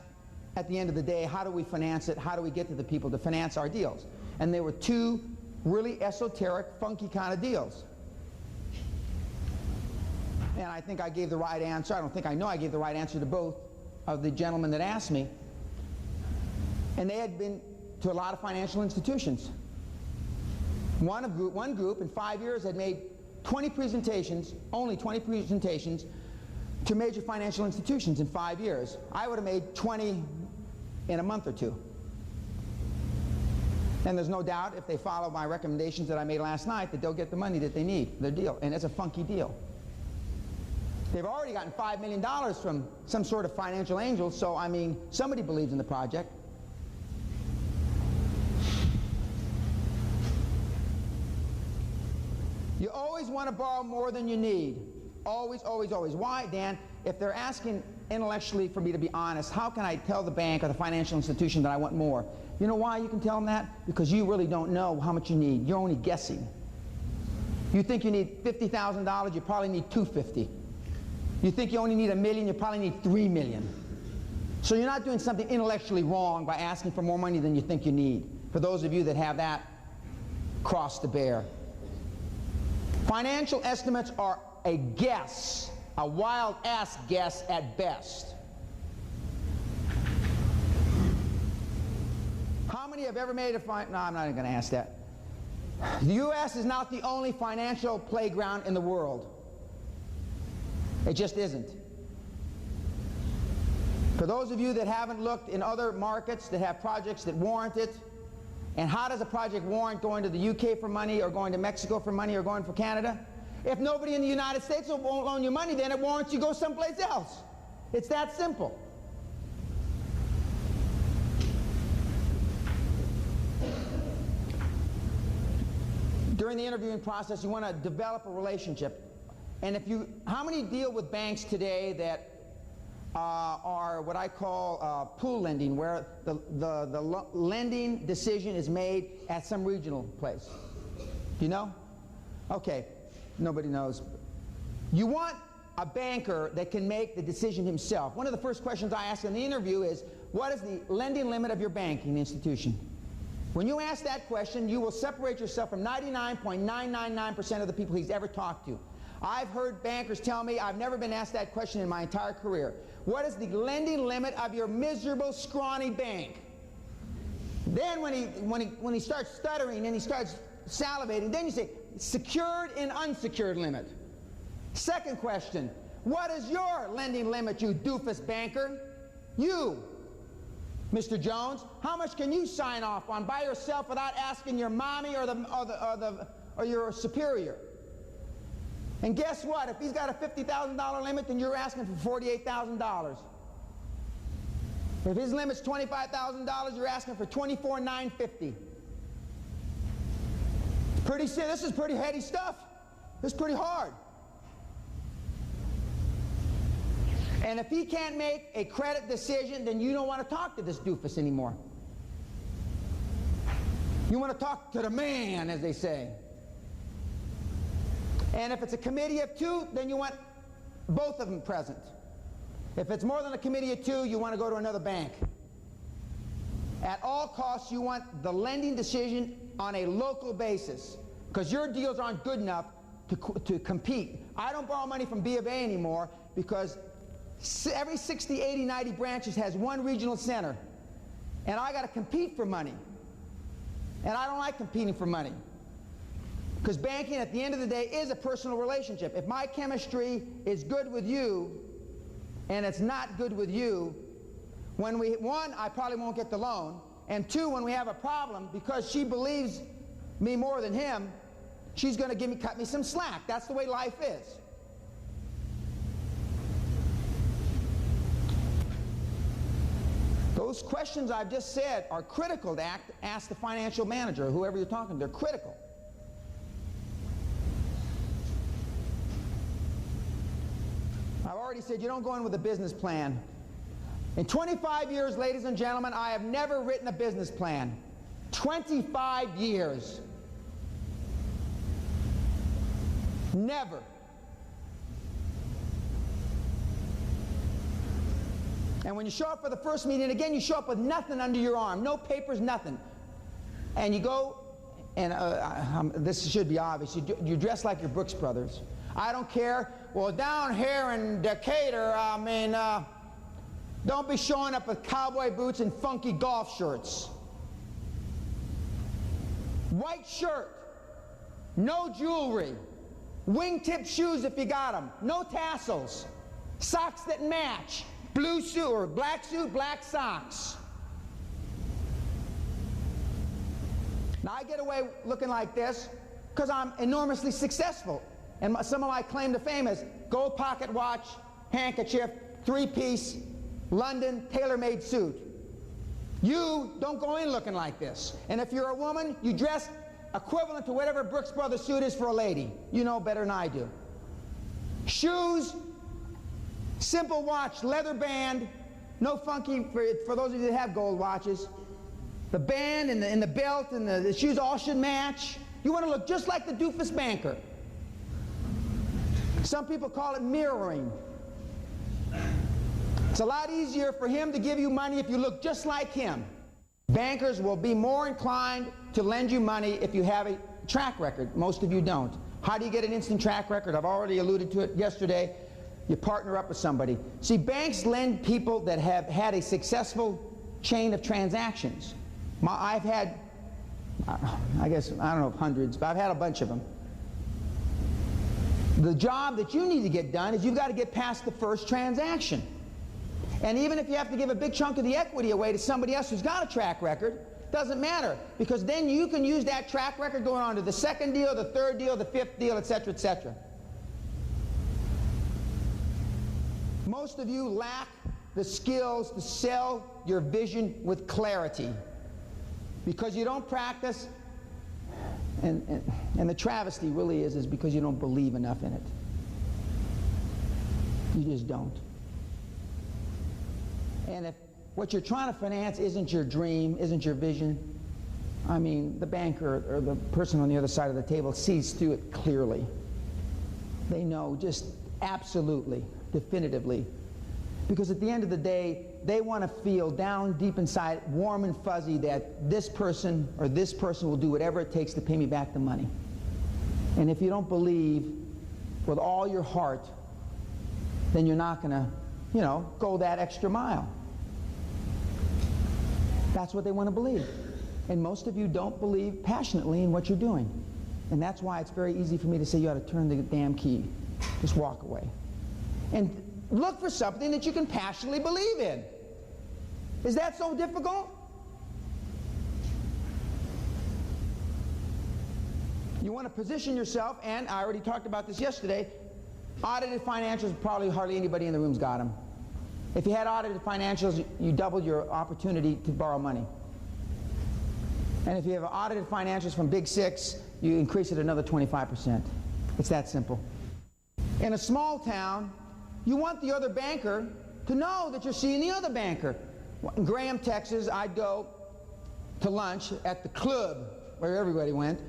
at the end of the day, how do we finance it? How do we get to the people to finance our deals? And there were two really esoteric, funky kind of deals. And I think I gave the right answer. I know I gave the right answer to both of the gentlemen that asked me. And they had been to a lot of financial institutions. One group in 5 years had made 20 presentations, only 20 presentations, to major financial institutions in 5 years. I would have made 20 in a month or two. And there's no doubt if they follow my recommendations that I made last night that they'll get the money that they need, their deal. And it's a funky deal. They've already gotten $5 million from some sort of financial angel, so I mean, somebody believes in the project. You always want to borrow more than you need. Always, always, always. Why, Dan? If they're asking intellectually for me to be honest, how can I tell the bank or the financial institution that I want more? You know why you can tell them that? Because you really don't know how much you need. You're only guessing. You think you need $50,000, you probably need $250,000. You think you only need $1 million, you probably need $3 million. So you're not doing something intellectually wrong by asking for more money than you think you need. For those of you that have that cross to bear. Financial estimates are a guess, a wild-ass guess at best. How many have ever made a no, I'm not even going to ask that. The U.S. is not the only financial playground in the world. It just isn't. For those of you that haven't looked in other markets that have projects that warrant it, and how does a project warrant going to the UK for money, or going to Mexico for money, or going for Canada? If nobody in the United States won't loan you money, then it warrants you go someplace else. It's that simple. During the interviewing process, you want to develop a relationship. And how many deal with banks today that are what I call pool lending, where the lending decision is made at some regional place? Do you know? Okay, nobody knows. You want a banker that can make the decision himself. One of the first questions I ask in the interview is, what is the lending limit of your banking institution? When you ask that question, you will separate yourself from 99.999% of the people he's ever talked to. I've heard bankers tell me, I've never been asked that question in my entire career. What is the lending limit of your miserable, scrawny bank? Then when he starts stuttering and he starts salivating, then you say, secured and unsecured limit. Second question, what is your lending limit, you doofus banker? You, Mr. Jones, how much can you sign off on by yourself without asking your mommy or your superior? And guess what? If he's got a $50,000 limit, then you're asking for $48,000. If his limit's $25,000, you're asking for $24,950. This is pretty heady stuff. This is pretty hard. And if he can't make a credit decision, then you don't want to talk to this doofus anymore. You want to talk to the man, as they say. And if it's a committee of two, then you want both of them present. If it's more than a committee of two, you want to go to another bank. At all costs, you want the lending decision on a local basis. because your deals aren't good enough to compete. I don't borrow money from B of A anymore because every 60, 80, 90 branches has one regional center. And I got to compete for money. And I don't like competing for money. Because banking, at the end of the day, is a personal relationship. If my chemistry is good with you, and it's not good with you, one, I probably won't get the loan, and two, when we have a problem, because she believes me more than him, she's going to cut me some slack. That's the way life is. Those questions I've just said are critical to ask the financial manager, or whoever you're talking to. They're critical. I've already said you don't go in with a business plan. In 25 years, ladies and gentlemen, I have never written a business plan. 25 years. Never. And when you show up for the first meeting, again, you show up with nothing under your arm, no papers, nothing. And you go, and this should be obvious, you dress like your Brooks Brothers. I don't care. Well, down here in Decatur, don't be showing up with cowboy boots and funky golf shirts. White shirt, no jewelry, wingtip shoes if you got them, no tassels, socks that match, blue suit or black suit, black socks. Now I get away looking like this because I'm enormously successful. And some of my claim to fame is gold pocket watch, handkerchief, three-piece, London, tailor-made suit. You don't go in looking like this. And if you're a woman, you dress equivalent to whatever Brooks Brothers suit is for a lady. You know better than I do. Shoes, simple watch, leather band, no funky, for those of you that have gold watches. The band and the belt and the shoes all should match. You want to look just like the doofus banker. Some people call it mirroring. It's a lot easier for him to give you money if you look just like him. Bankers will be more inclined to lend you money if you have a track record. Most of you don't. How do you get an instant track record? I've already alluded to it yesterday. You partner up with somebody. See, banks lend people that have had a successful chain of transactions. I've had, I guess, I don't know, hundreds, but I've had a bunch of them. The job that you need to get done is you've got to get past the first transaction. And even if you have to give a big chunk of the equity away to somebody else who's got a track record, doesn't matter, because then you can use that track record going on to the second deal, the third deal, the fifth deal, etc., etc. Most of you lack the skills to sell your vision with clarity because you don't practice, and the travesty really is because you don't believe enough in it. You just don't. And if what you're trying to finance isn't your dream, isn't your vision, I mean, the banker or the person on the other side of the table sees through it clearly. They know just absolutely, definitively. Because at the end of the day, they want to feel down deep inside, warm and fuzzy, that this person or this person will do whatever it takes to pay me back the money. And if you don't believe with all your heart, then you're not going to, you know, go that extra mile. That's what they want to believe. And most of you don't believe passionately in what you're doing. And that's why it's very easy for me to say you ought to turn the damn key. Just walk away. And look for something that you can passionately believe in. Is that so difficult? You want to position yourself, and I already talked about this yesterday, audited financials, probably hardly anybody in the room's got them. If you had audited financials, you doubled your opportunity to borrow money. And if you have audited financials from Big Six, you increase it another 25%. It's that simple. In a small town, you want the other banker to know that you're seeing the other banker. In Graham, Texas, I'd go to lunch at the club where everybody went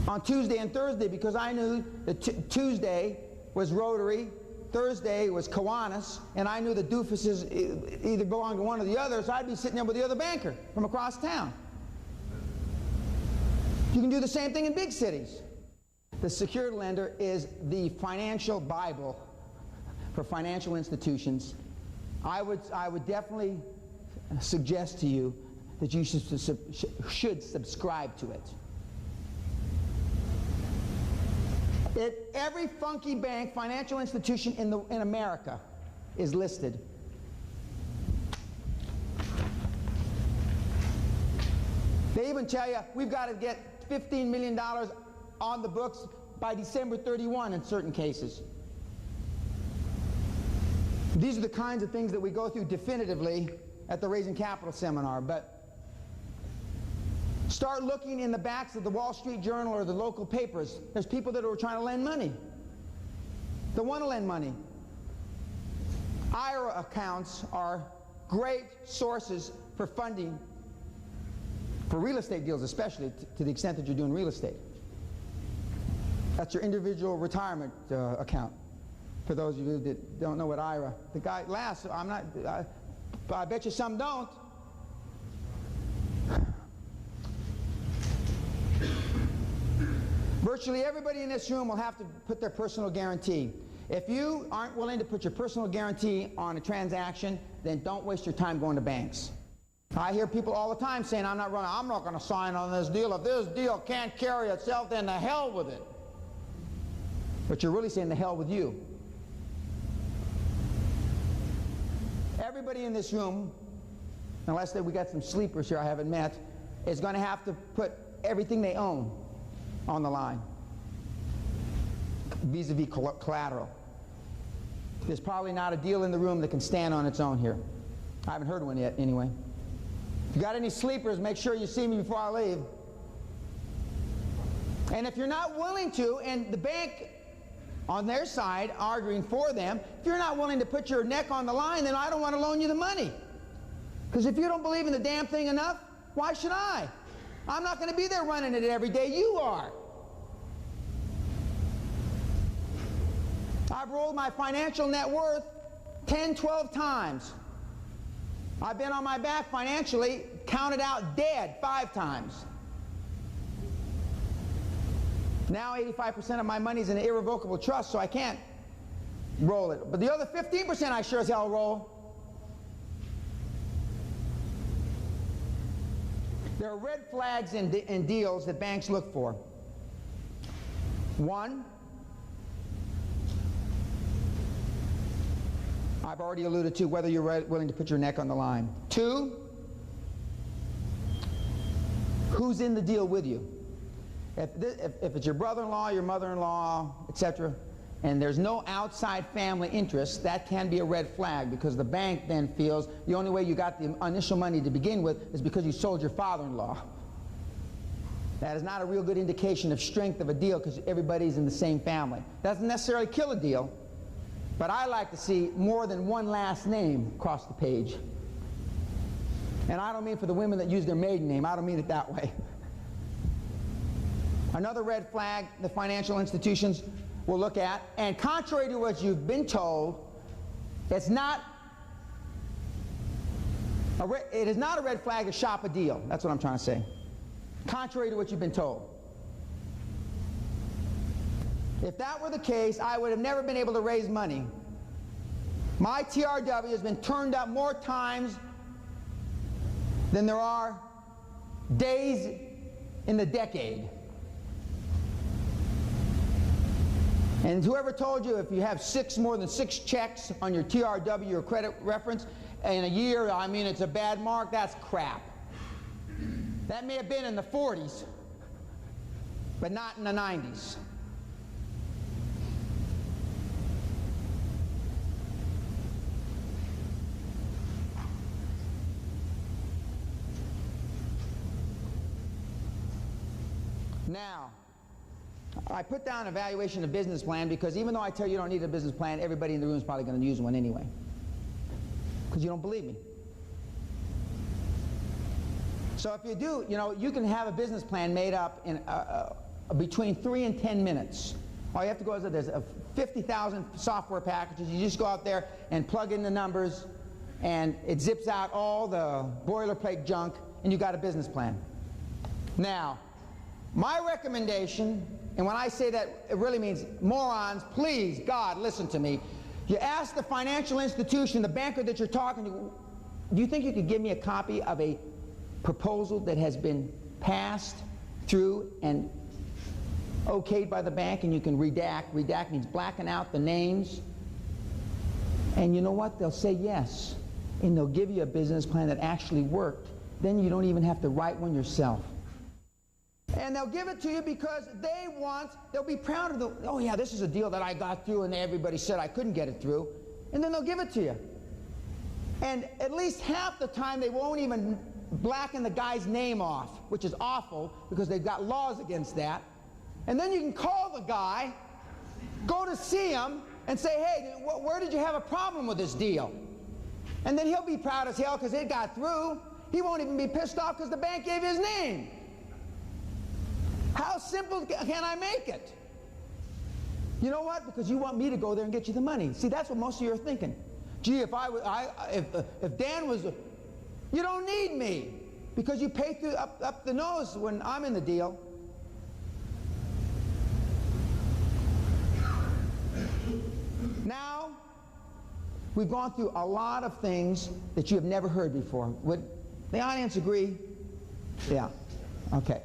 on Tuesday and Thursday because I knew that Tuesday was Rotary, Thursday was Kiwanis, and I knew the doofuses either belonged to one or the other, so I'd be sitting there with the other banker from across town. You can do the same thing in big cities. The secured lender is the financial Bible for financial institutions. I would definitely suggest to you that you should subscribe to it. Every funky bank, financial institution in America is listed. They even tell you we've got to get $15 million on the books by December 31 in certain cases. These are the kinds of things that we go through definitively at the Raising Capital seminar. But start looking in the backs of the Wall Street Journal or the local papers. There's people that are trying to lend money. They want to lend money. IRA accounts are great sources for funding, for real estate deals especially, to the extent that you're doing real estate. That's your individual retirement account. For those of you that don't know what IRA, the guy laughs, I bet you some don't. Virtually everybody in this room will have to put their personal guarantee. If you aren't willing to put your personal guarantee on a transaction, then don't waste your time going to banks. I hear people all the time saying, I'm not going to sign on this deal. If this deal can't carry itself, then the hell with it. But you're really saying the hell with you. Everybody in this room, unless we got some sleepers here I haven't met, is going to have to put everything they own on the line vis-a-vis collateral. There's probably not a deal in the room that can stand on its own here. I haven't heard one yet anyway. If you got any sleepers, make sure you see me before I leave. And if you're not willing to, and the bank on their side arguing for them, if you're not willing to put your neck on the line, then I don't want to loan you the money. Because if you don't believe in the damn thing enough, why should I? I'm not going to be there running it every day. You are. I've rolled my financial net worth 10, 12 times. I've been on my back financially, counted out dead 5 times. Now 85% of my money is in an irrevocable trust, so I can't roll it. But the other 15% I sure as hell roll. There are red flags in deals that banks look for. 1, I've already alluded to whether you're willing to put your neck on the line. 2, who's in the deal with you? If it's your brother-in-law, your mother-in-law, etc., and there's no outside family interest, that can be a red flag, because the bank then feels the only way you got the initial money to begin with is because you sold your father-in-law. That is not a real good indication of strength of a deal, because everybody's in the same family. Doesn't necessarily kill a deal, but I like to see more than one last name across the page. And I don't mean for the women that use their maiden name. I don't mean it that way. Another red flag the financial institutions will look at, and contrary to what you've been told, it is not a red flag to shop a deal. That's what I'm trying to say. Contrary to what you've been told. If that were the case, I would have never been able to raise money. My TRW has been turned up more times than there are days in the decade. And whoever told you if you have more than 6 checks on your TRW or credit reference in a year, I mean, it's a bad mark, that's crap. That may have been in the 40s, but not in the 90s. Now, I put down evaluation of business plan because even though I tell you you don't need a business plan, everybody in the room is probably going to use one anyway. Because you don't believe me. So if you do, you can have a business plan made up in between 3 and 10 minutes. All you have to go is there's 50,000 software packages. You just go out there and plug in the numbers, and it zips out all the boilerplate junk, and you got a business plan. Now, My recommendation, and when I say that, it really means morons, please, God, listen to me. You ask the financial institution, the banker that you're talking to, do you think you could give me a copy of a proposal that has been passed through and okayed by the bank, and you can redact? Redact means blacken out the names. And you know what? They'll say yes. And they'll give you a business plan that actually worked. Then you don't even have to write one yourself. And they'll give it to you because they'll be proud of oh yeah, this is a deal that I got through and everybody said I couldn't get it through. And then they'll give it to you. And at least half the time they won't even blacken the guy's name off, which is awful because they've got laws against that. And then you can call the guy, go to see him, and say, hey, where did you have a problem with this deal? And then he'll be proud as hell because it got through. He won't even be pissed off because the bank gave his name. How simple can I make it? You know what? Because you want me to go there and get you the money. See, that's what most of you are thinking. Gee, if Dan was, you don't need me because you pay through up the nose when I'm in the deal. Now, we've gone through a lot of things that you have never heard before. Would the audience agree? Yeah. Okay.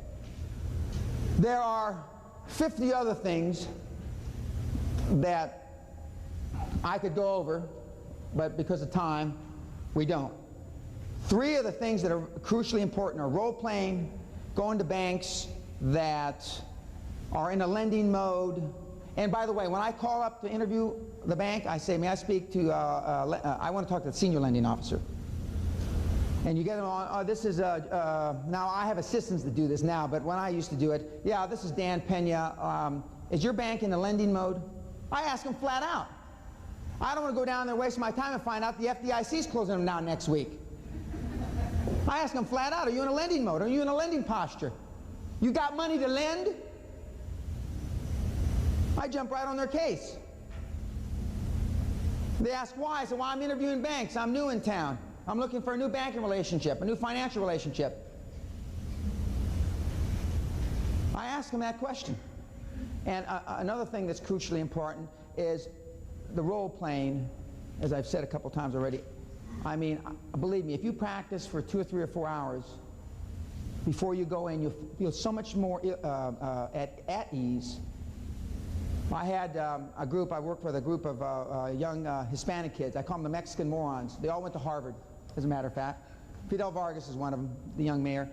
There are 50 other things that I could go over, but because of time, we don't. 3 of the things that are crucially important are role-playing, going to banks that are in a lending mode. And by the way, when I call up to interview the bank, I say, may I speak to, I want to talk to the senior lending officer. And you get them on, this is, now I have assistants that do this now, but when I used to do it, yeah, this is Dan Pena. Is your bank in the lending mode? I ask them flat out. I don't want to go down there and waste my time and find out the FDIC is closing them down next week. I ask them flat out, are you in a lending mode? Are you in a lending posture? You got money to lend? I jump right on their case. They ask why. I say, well, I'm interviewing banks. I'm new in town. I'm looking for a new banking relationship, a new financial relationship. I ask them that question. And another thing that's crucially important is the role-playing, as I've said a couple times already. I mean, believe me, if you practice for 2 or 3 or 4 hours before you go in, you'll feel so much more at ease. I had a group, I worked with a group of young Hispanic kids. I call them the Mexican morons. They all went to Harvard, as a matter of fact. Fidel Vargas is one of them, the young mayor.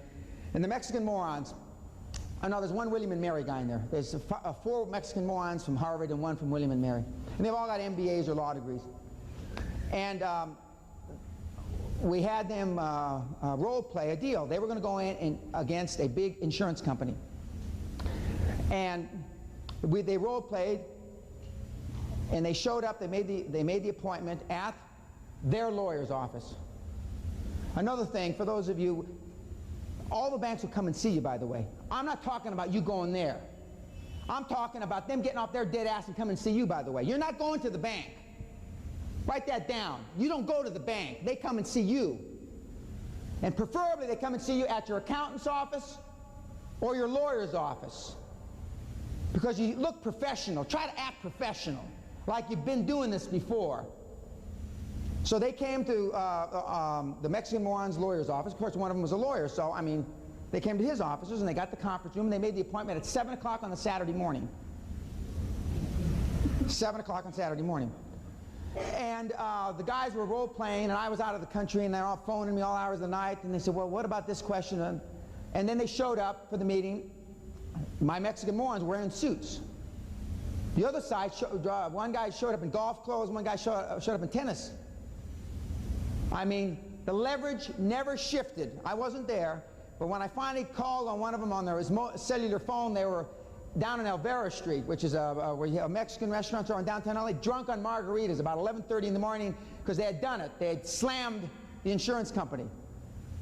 And the Mexican morons, I know there's one William and Mary guy in there. There's 4 Mexican morons from Harvard and 1 from William and Mary. And they've all got MBAs or law degrees. And we had them role play a deal. They were going to go in against a big insurance company. And they role played, and they showed up. They made the appointment at their lawyer's office. Another thing, for those of you, all the banks will come and see you, by the way. I'm not talking about you going there. I'm talking about them getting off their dead ass and come and see you, by the way. You're not going to the bank. Write that down. You don't go to the bank. They come and see you. And preferably they come and see you at your accountant's office or your lawyer's office. Because you look professional. Try to act professional, like you've been doing this before. So they came to the Mexican moron's lawyer's office. Of course, one of them was a lawyer, so, I mean, they came to his offices and they got the conference room and they made the appointment at 7 o'clock on the Saturday morning. 7 o'clock on Saturday morning. And the guys were role-playing, and I was out of the country, and they're all phoning me all hours of the night, and they said, well, what about this question? And then they showed up for the meeting. My Mexican morons were wearing suits. The other side, one guy showed up in golf clothes, one guy showed up in tennis. I mean, the leverage never shifted. I wasn't there, but when I finally called on one of them on their cellular phone, they were down in Elvera Street, which is where you have a Mexican restaurant in downtown LA, drunk on margaritas about 11:30 in the morning because they had done it. They had slammed the insurance company.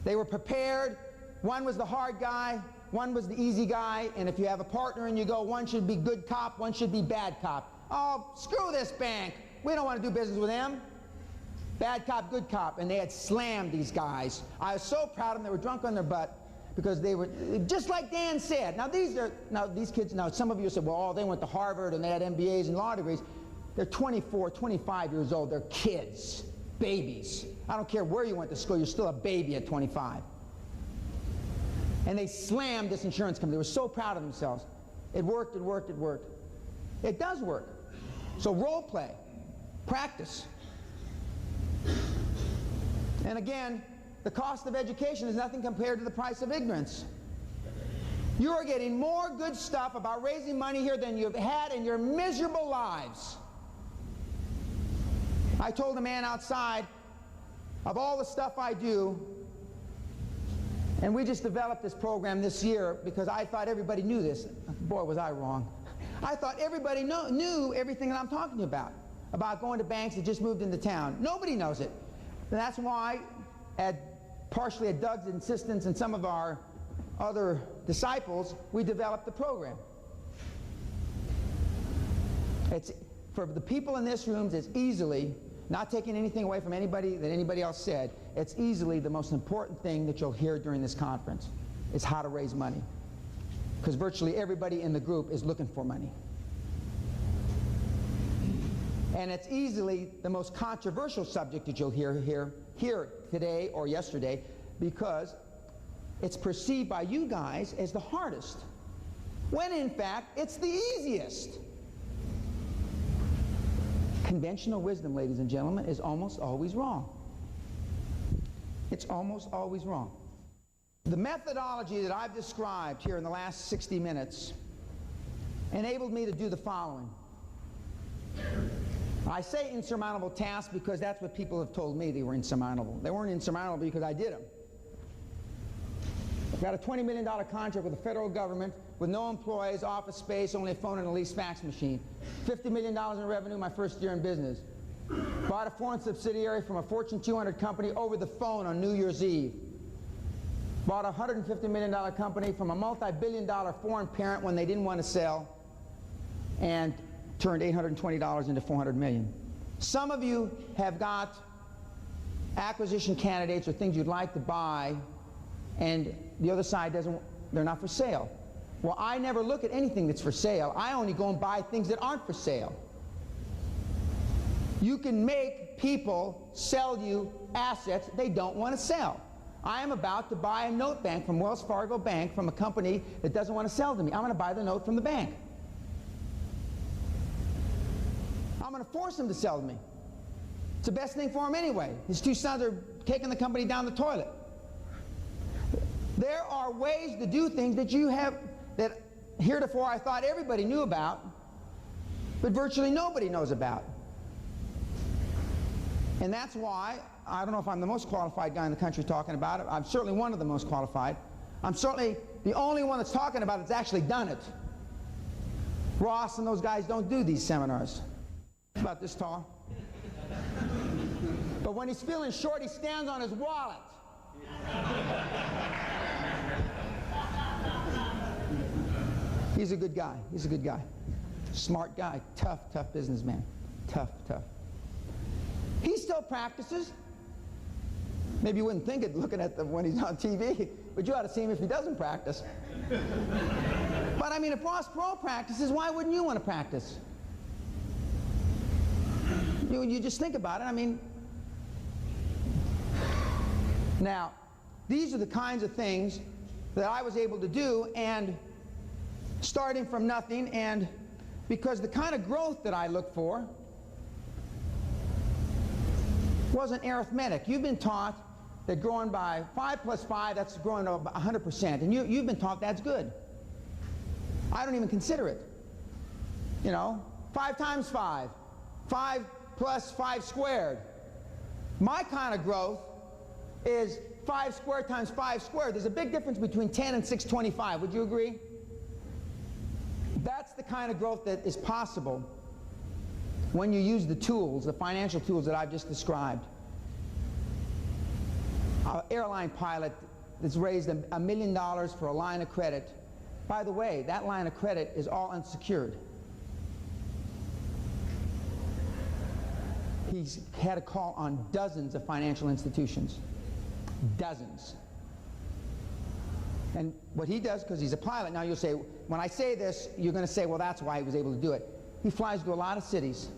They were prepared. One was the hard guy, one was the easy guy, and if you have a partner and you go, one should be good cop, one should be bad cop. Oh, screw this bank. We don't want to do business with them. Bad cop, good cop. And they had slammed these guys. I was so proud of them. They were drunk on their butt. because they were, just like Dan said. Now these kids, some of you said, well, they went to Harvard and they had MBAs and law degrees. They're 24, 25 years old. They're kids, babies. I don't care where you went to school, you're still a baby at 25. And they slammed this insurance company. They were so proud of themselves. It worked, it worked, it worked. It does work. So role play, practice. And again, the cost of education is nothing compared to the price of ignorance. You are getting more good stuff about raising money here than you've had in your miserable lives. I told a man outside, of all the stuff I do, and we just developed this program this year because I thought everybody knew this. Boy, was I wrong. I thought everybody knew everything that I'm talking about going to banks that just moved into town. Nobody knows it. And that's why, partially at Doug's insistence and some of our other disciples, we developed the program. It's, for the people in this room, it's easily, not taking anything away from anybody that anybody else said, it's easily the most important thing that you'll hear during this conference, is how to raise money. Because virtually everybody in the group is looking for money. And it's easily the most controversial subject that you'll hear today or yesterday, because it's perceived by you guys as the hardest, when in fact it's the easiest. Conventional wisdom, ladies and gentlemen, is almost always wrong. It's almost always wrong. The methodology that I've described here in the last 60 minutes enabled me to do the following. I say insurmountable tasks because that's what people have told me they were insurmountable. They weren't insurmountable because I did them. I've got a $20 million contract with the federal government with no employees, office space, only a phone and a leased fax machine. $50 million in revenue my first year in business. Bought a foreign subsidiary from a Fortune 200 company over the phone on New Year's Eve. Bought a $150 million company from a multi-billion-dollar foreign parent when they didn't want to sell, and turned $820 into $400 million. Some of you have got acquisition candidates or things you'd like to buy, and the other side doesn't, they're not for sale. Well, I never look at anything that's for sale. I only go and buy things that aren't for sale. You can make people sell you assets they don't want to sell. I am about to buy a note bank from Wells Fargo Bank from a company that doesn't want to sell to me. I'm going to buy the note from the bank. I'm going to force him to sell to me. It's the best thing for him anyway. His two sons are taking the company down the toilet. There are ways to do things that you have, that heretofore I thought everybody knew about, but virtually nobody knows about. And that's why, I don't know if I'm the most qualified guy in the country talking about it. I'm certainly one of the most qualified. I'm certainly the only one that's talking about it that's actually done it. Ross and those guys don't do these seminars. About this tall. But when he's feeling short, he stands on his wallet. He's a good guy. He's a good guy. Smart guy. Tough, tough businessman. Tough, tough. He still practices. Maybe you wouldn't think it looking at when he's on TV, but you ought to see him if he doesn't practice. But I mean, if Ross Perot practices, why wouldn't you want to practice? You just think about it. I mean, now, these are the kinds of things that I was able to do, and starting from nothing, and because the kind of growth that I look for wasn't arithmetic. You've been taught that growing by 5 plus 5, that's growing to 100%, and you've been taught that's good. I don't even consider it. You know, 5 times 5, 5 plus 5 squared. My kind of growth is 5 squared times 5 squared. There's a big difference between 10 and 625. Would you agree? That's the kind of growth that is possible when you use the tools, the financial tools that I've just described. An airline pilot that's raised $1 million for a line of credit. By the way, that line of credit is all unsecured. He's had a call on dozens of financial institutions. Dozens. And what he does, because he's a pilot, now you'll say, when I say this, you're going to say, well, that's why he was able to do it. He flies to a lot of cities.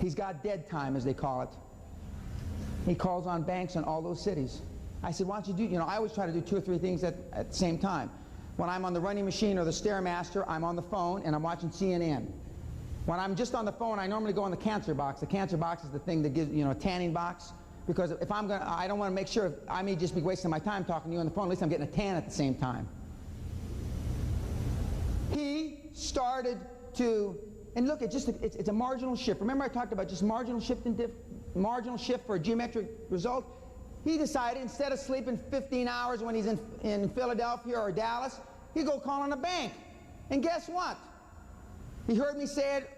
He's got dead time, as they call it. He calls on banks in all those cities. I said, why don't you do, I always try to do 2 or 3 things at the same time. When I'm on the running machine or the Stairmaster, I'm on the phone and I'm watching CNN. When I'm just on the phone, I normally go on the cancer box. The cancer box is the thing that gives, a tanning box. Because if I don't want to make sure, I may just be wasting my time talking to you on the phone, at least I'm getting a tan at the same time. He started to, and look, it's a marginal shift. Remember I talked about just marginal shift for a geometric result? He decided instead of sleeping 15 hours when he's in Philadelphia or Dallas, he'd go call on a bank. And guess what? He heard me say it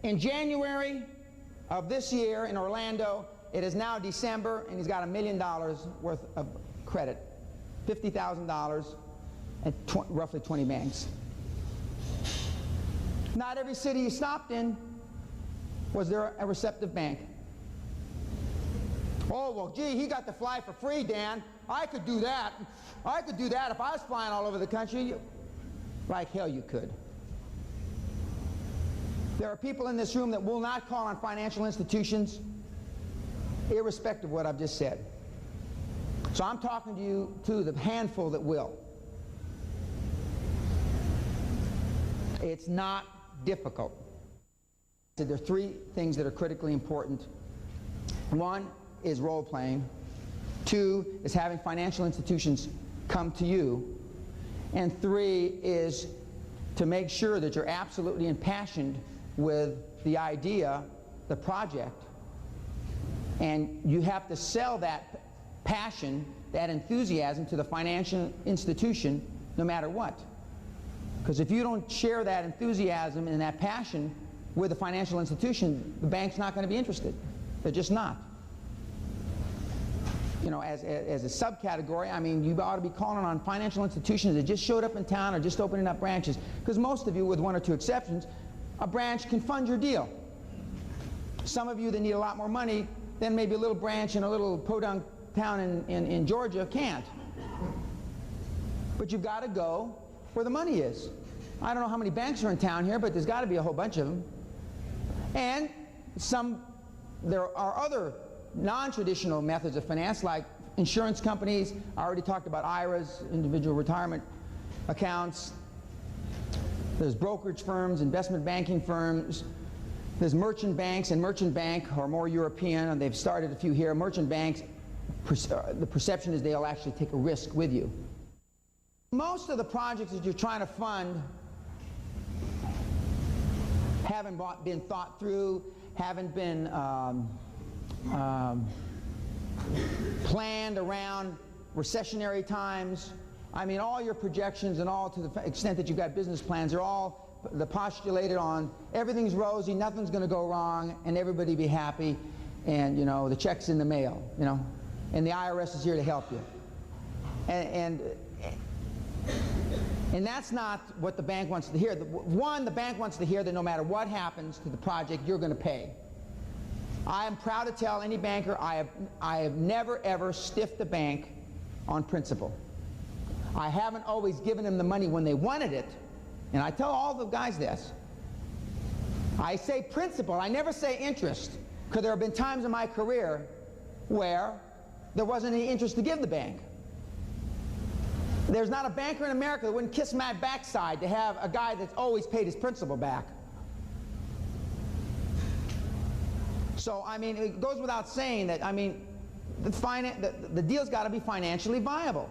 in January of this year in Orlando. It is now December, and he's got $1 million worth of credit, $50,000 at roughly 20 banks. Not every city he stopped in was there a receptive bank. Oh, well, gee, he got to fly for free, Dan. I could do that. I could do that if I was flying all over the country. Like hell you could. There are people in this room that will not call on financial institutions, irrespective of what I've just said. So I'm talking to you, to the handful that will. It's not difficult. There are 3 things that are critically important. 1 is role-playing. 2 is having financial institutions come to you. And 3 is to make sure that you're absolutely impassioned with the idea, the project, and you have to sell that passion, that enthusiasm to the financial institution no matter what. Because if you don't share that enthusiasm and that passion with the financial institution, the bank's not going to be interested. They're just not. As a subcategory, I mean, you ought to be calling on financial institutions that just showed up in town or just opening up branches. Because most of you, with 1 or 2 exceptions, a branch can fund your deal. Some of you that need a lot more money, then maybe a little branch in a little podunk town in Georgia can't. But you've got to go where the money is. I don't know how many banks are in town here, but there's got to be a whole bunch of them. And there are other non-traditional methods of finance, like insurance companies. I already talked about IRAs, individual retirement accounts. There's brokerage firms, investment banking firms. There's merchant banks, and merchant bank are more European, and they've started a few here. Merchant banks, the perception is they'll actually take a risk with you. Most of the projects that you're trying to fund haven't been thought through, haven't been planned around recessionary times. I mean, all your projections and all, to the extent that you've got business plans, are all postulated on everything's rosy, nothing's going to go wrong, and everybody be happy, and the check's in the mail, and the IRS is here to help you. And that's not what the bank wants to hear. The bank wants to hear that no matter what happens to the project, you're going to pay. I am proud to tell any banker I have never ever stiffed a bank on principle. I haven't always given them the money when they wanted it, and I tell all the guys this. I say principle, I never say interest, because there have been times in my career where there wasn't any interest to give the bank. There's not a banker in America that wouldn't kiss my backside to have a guy that's always paid his principal back. So, I mean, it goes without saying that, I mean, the deal's got to be financially viable.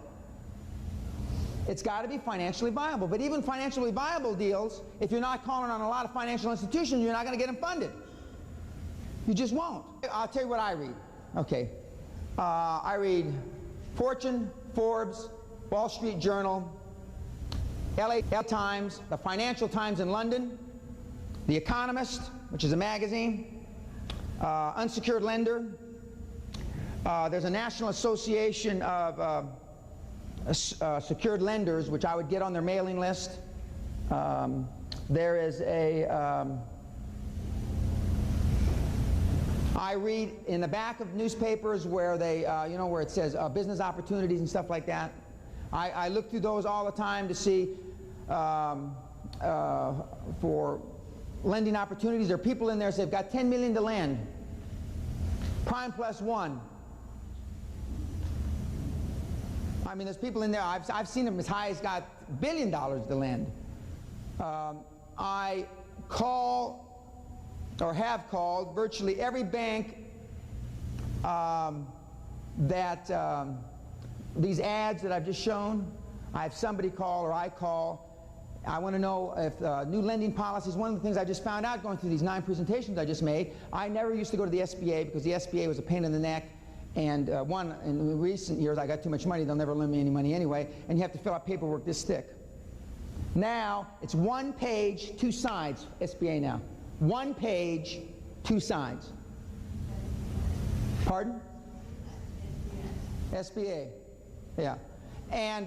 It's got to be financially viable. But even financially viable deals, if you're not calling on a lot of financial institutions, you're not going to get them funded. You just won't. I'll tell you what I read. Okay. I read Fortune, Forbes, Wall Street Journal, LA Times, the Financial Times in London, The Economist, which is a magazine, Unsecured Lender. There's a National Association of Secured Lenders, which I would get on their mailing list. There is a... I read in the back of newspapers where they, where it says business opportunities and stuff like that. I look through those all the time to see for lending opportunities. There are people in there that say they've got $10 million to lend. Prime plus one. I mean, there's people in there, I've seen them as high as got $1 billion to lend. I call, or have called, virtually every bank these ads that I've just shown. I have somebody call, or I call. I want to know if new lending policies. One of the things I just found out going through these 9 presentations I just made, I never used to go to the SBA because the SBA was a pain in the neck. And in recent years, I got too much money, they'll never lend me any money anyway, and you have to fill out paperwork this thick. Now, it's 1 page, 2 sides, SBA now. 1 page, 2 sides. Pardon? SBA, yeah. And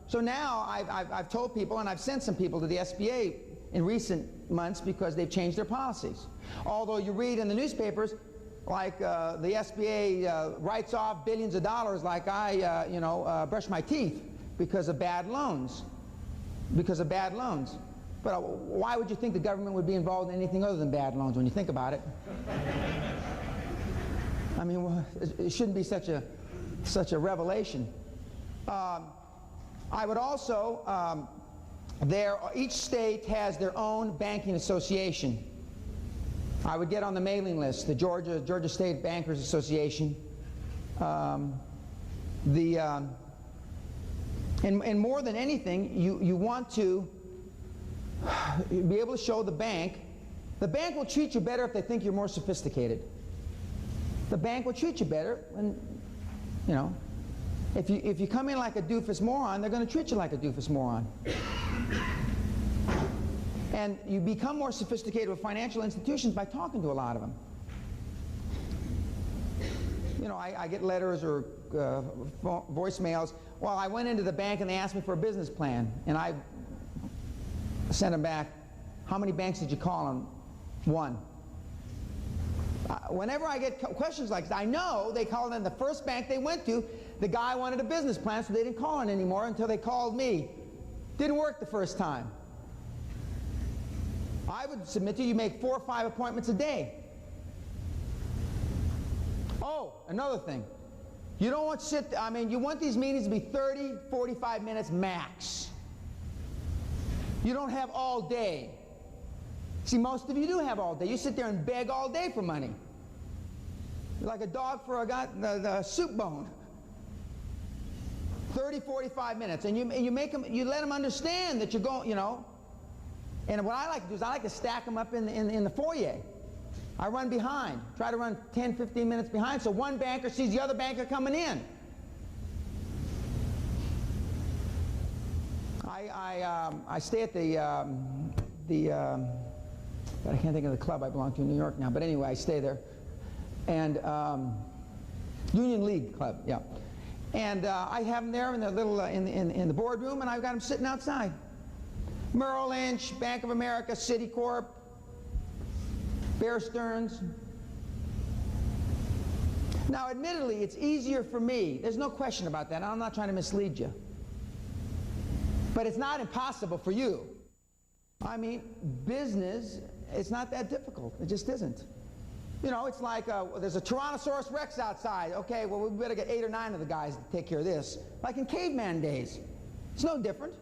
so now I've told people, and I've sent some people to the SBA in recent months because they've changed their policies. Although you read in the newspapers, like the SBA writes off billions of dollars like I, brush my teeth because of bad loans. Because of bad loans. But why would you think the government would be involved in anything other than bad loans when you think about it? I mean, well, it shouldn't be such a revelation. I would also, each state has their own banking association. I would get on the mailing list, the Georgia State Bankers Association. And more than anything, you want to be able to show the bank will treat you better if they think you're more sophisticated. The bank will treat you better when, if you come in like a doofus moron, they're going to treat you like a doofus moron. And you become more sophisticated with financial institutions by talking to a lot of them. I get letters or voicemails. Well, I went into the bank and they asked me for a business plan, and I sent them back, how many banks did you call on? 1. Whenever I get questions like this, I know they called in the first bank they went to, the guy wanted a business plan, so they didn't call in anymore until they called me. Didn't work the first time. I would submit to you make 4 or 5 appointments a day. Oh, another thing. You don't want to you want these meetings to be 30, 45 minutes max. You don't have all day. See, most of you do have all day. You sit there and beg all day for money. You're like a dog for the soup bone. 30, 45 minutes. And you let them understand that you're going, And what I like to do is I like to stack them up in the foyer. I run behind. Try to run 10, 15 minutes behind so one banker sees the other banker coming in. I stay at I can't think of the club I belong to in New York now, but anyway, I stay there. And Union League Club, yeah. And I have them there in the little in the boardroom, and I've got them sitting outside. Merrill Lynch, Bank of America, Citicorp, Bear Stearns. Now, admittedly, it's easier for me. There's no question about that. I'm not trying to mislead you. But it's not impossible for you. I mean, business, it's not that difficult. It just isn't. It's like there's a Tyrannosaurus Rex outside. Okay, well, we better get 8 or 9 of the guys to take care of this. Like in caveman days. It's no different.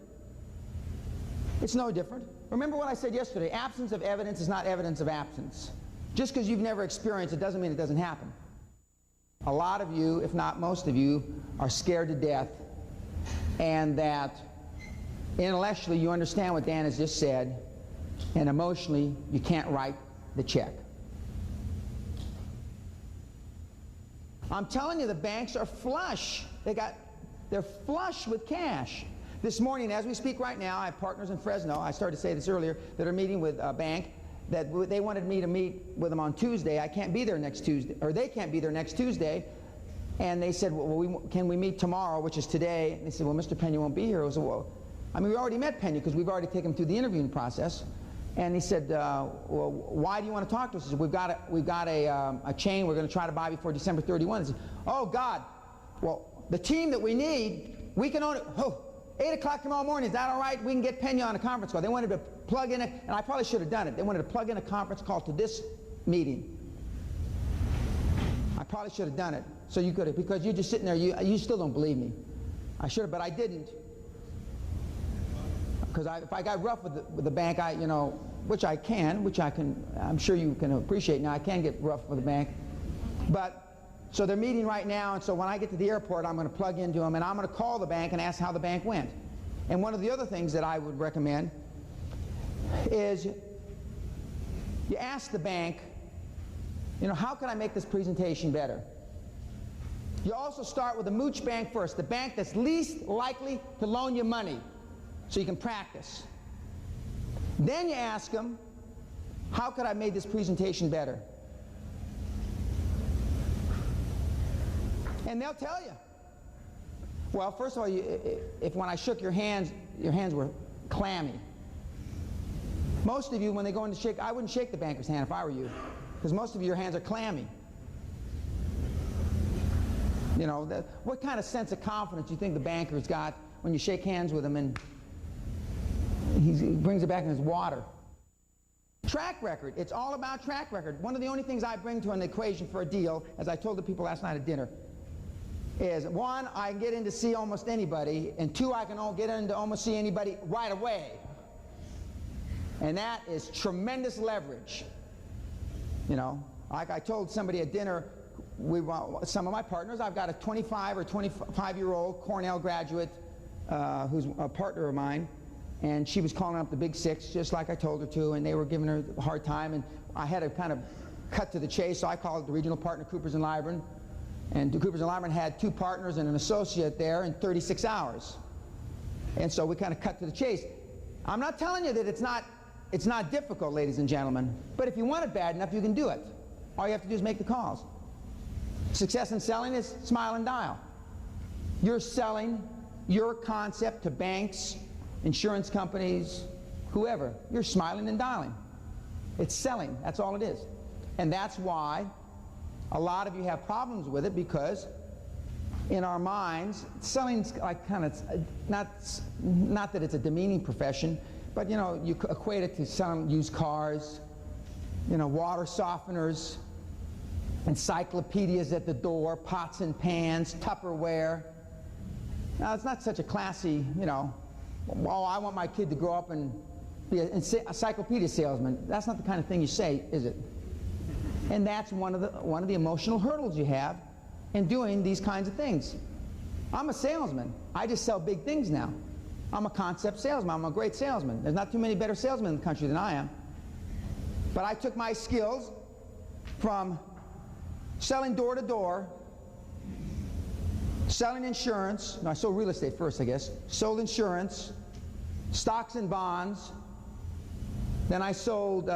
It's no different. Remember what I said yesterday. Absence of evidence is not evidence of absence. Just because you've never experienced it doesn't mean it doesn't happen. A lot of you, if not most of you, are scared to death, and that intellectually you understand what Dan has just said, and emotionally you can't write the check. I'm telling you, the banks are flush. They're flush with cash. This morning, as we speak right now, I have partners in Fresno, I started to say this earlier, that are meeting with a bank that they wanted me to meet with them on Tuesday. I can't be there next Tuesday, or they can't be there next Tuesday. And they said, well, can we meet tomorrow, which is today? And they said, well, Mr. Pena won't be here. I said, well, we already met Pena because we've already taken him through the interviewing process. And he said, well, why do you want to talk to us? He said, we've got a chain we're going to try to buy before December 31. He said, oh, God. Well, the team that we need, we can only, 8 o'clock tomorrow morning, is that all right? We can get Pena on a conference call. They wanted to plug in, and I probably should have done it. They wanted to plug in a conference call to this meeting. I probably should have done it. So you could have, because you're just sitting there, you still don't believe me. I should have, but I didn't. Because if I got rough with the bank, which I can, I'm sure you can appreciate now, I can get rough with the bank. But, so they're meeting right now, and so when I get to the airport, I'm going to plug into them, and I'm going to call the bank and ask how the bank went. And one of the other things that I would recommend is you ask the bank, how can I make this presentation better? You also start with the mooch bank first, the bank that's least likely to loan you money, so you can practice. Then you ask them, how could I make this presentation better? And they'll tell you. Well, first of all, if when I shook your hands were clammy. Most of you, when they go in to shake, I wouldn't shake the banker's hand if I were you, because most of your hands are clammy. What kind of sense of confidence do you think the banker's got when you shake hands with him and he brings it back in his water? Track record. It's all about track record. One of the only things I bring to an equation for a deal, as I told the people last night at dinner, is 1, I can get in to see almost anybody, and 2, I can get in to almost see anybody right away. And that is tremendous leverage. Like I told somebody at dinner, some of my partners, I've got a 25 or 25-year-old Cornell graduate who's a partner of mine, and she was calling up the big 6 just like I told her to, and they were giving her a hard time, and I had to kind of cut to the chase, so I called the regional partner, Coopers & Lybrand, and Coopers & Lybrand had 2 partners and an associate there in 36 hours. And so we kind of cut to the chase. I'm not telling you that it's not difficult, ladies and gentlemen, but if you want it bad enough, you can do it. All you have to do is make the calls. Success in selling is smile and dial. You're selling your concept to banks, insurance companies, whoever. You're smiling and dialing. It's selling. That's all it is. And that's why a lot of you have problems with it, because in our minds, selling's like kind of, not that it's a demeaning profession, but you equate it to selling used cars, water softeners, encyclopedias at the door, pots and pans, Tupperware. Now, it's not such a classy, oh, I want my kid to grow up and be an encyclopedia salesman. That's not the kind of thing you say, is it? And that's one of the emotional hurdles you have in doing these kinds of things. I'm a salesman. I just sell big things now. I'm a concept salesman. I'm a great salesman. There's not too many better salesmen in the country than I am. But I took my skills from selling door to door, selling insurance. No, I sold real estate first, I guess. Sold insurance, stocks and bonds. Then I sold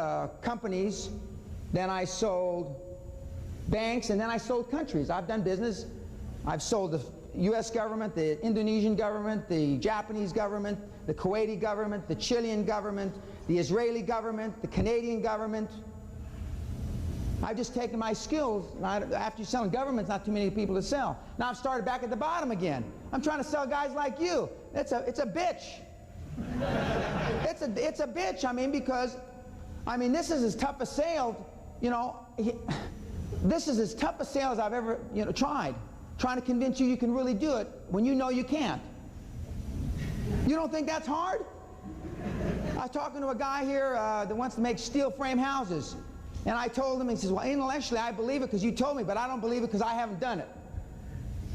companies. Then I sold banks, and then I sold countries. I've done business. I've sold the U.S. government, the Indonesian government, the Japanese government, the Kuwaiti government, the Chilean government, the Israeli government, the Canadian government. I've just taken my skills. After you're selling governments, not too many people to sell. Now I've started back at the bottom again. I'm trying to sell guys like you. It's a bitch. It's a bitch. Because this is as tough a sale. This is as tough a sale as I've ever tried. Trying to convince you can really do it when you know you can't. You don't think that's hard? I was talking to a guy here that wants to make steel frame houses. And I told him, he says, well, intellectually I believe it because you told me, but I don't believe it because I haven't done it.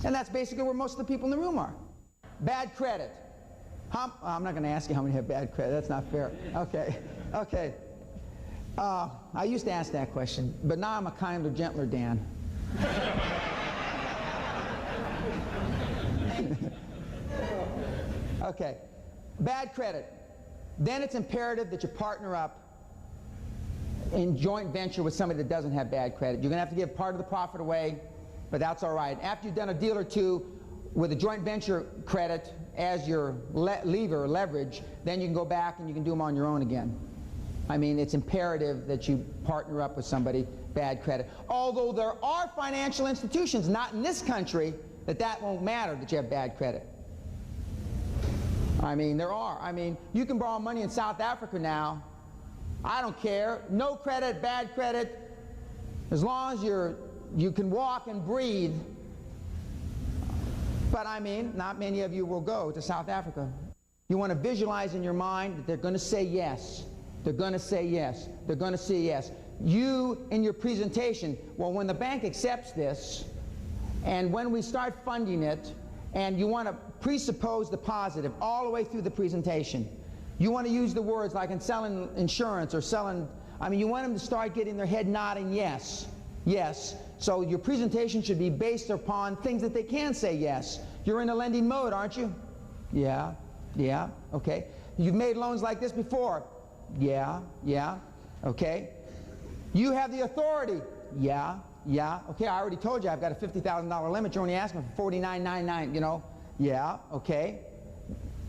And that's basically where most of the people in the room are. Bad credit. I'm not going to ask you how many have bad credit. That's not fair. Okay. Okay. I used to ask that question, but now I'm a kinder, gentler Dan. Okay. Bad credit. Then it's imperative that you partner up in joint venture with somebody that doesn't have bad credit. You're going to have to give part of the profit away, but that's all right. After you've done a deal or two with a joint venture credit as your lever or leverage, then you can go back and you can do them on your own again. It's imperative that you partner up with somebody, bad credit. Although there are financial institutions, not in this country, that won't matter that you have bad credit. I mean, there are. I mean, you can borrow money in South Africa now. I don't care. No credit, bad credit. As long as you can walk and breathe. But I mean, not many of you will go to South Africa. You want to visualize in your mind that they're going to say yes. They're going to say yes. They're going to say yes. You, in your presentation, well, when the bank accepts this, and when we start funding it, and you want to presuppose the positive all the way through the presentation. You want to use the words like in selling insurance or selling, I mean, you want them to start getting their head nodding yes, yes. So your presentation should be based upon things that they can say yes. You're in a lending mode, aren't you? Yeah, yeah, okay. You've made loans like this before. Yeah, yeah, okay. You have the authority. Yeah, yeah, okay, I already told you I've got a $50,000 limit. You're only asking for $49.99, you know. Yeah, okay.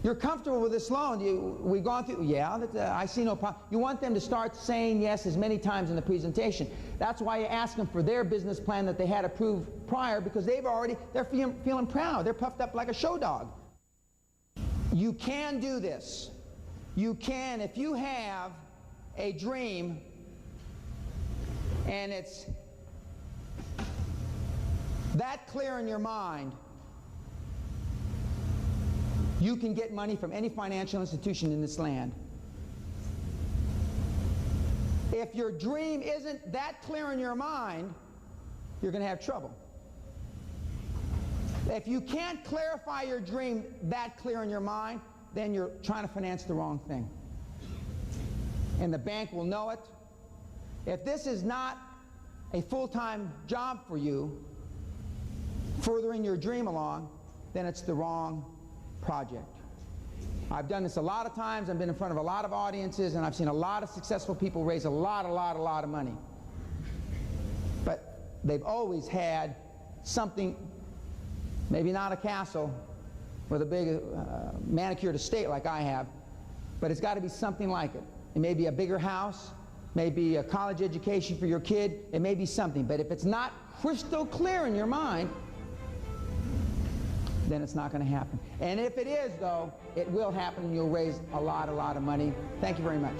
You're comfortable with this loan. We've gone through, yeah, I see no problem. You want them to start saying yes as many times in the presentation. That's why you ask them for their business plan that they had approved prior, because they're feeling proud. They're puffed up like a show dog. You can do this. You can, if you have a dream and it's that clear in your mind, you can get money from any financial institution in this land. If your dream isn't that clear in your mind, you're going to have trouble. If you can't clarify your dream that clear in your mind, then you're trying to finance the wrong thing. And the bank will know it. If this is not a full-time job for you, furthering your dream along, then it's the wrong project. I've done this a lot of times. I've been in front of a lot of audiences, and I've seen a lot of successful people raise a lot of money. But they've always had something, maybe not a castle with a big manicured estate like I have, but it's got to be something like it. It may be a bigger house, maybe a college education for your kid, it may be something. But if it's not crystal clear in your mind, then it's not going to happen. And if it is, though, it will happen and you'll raise a lot of money. Thank you very much.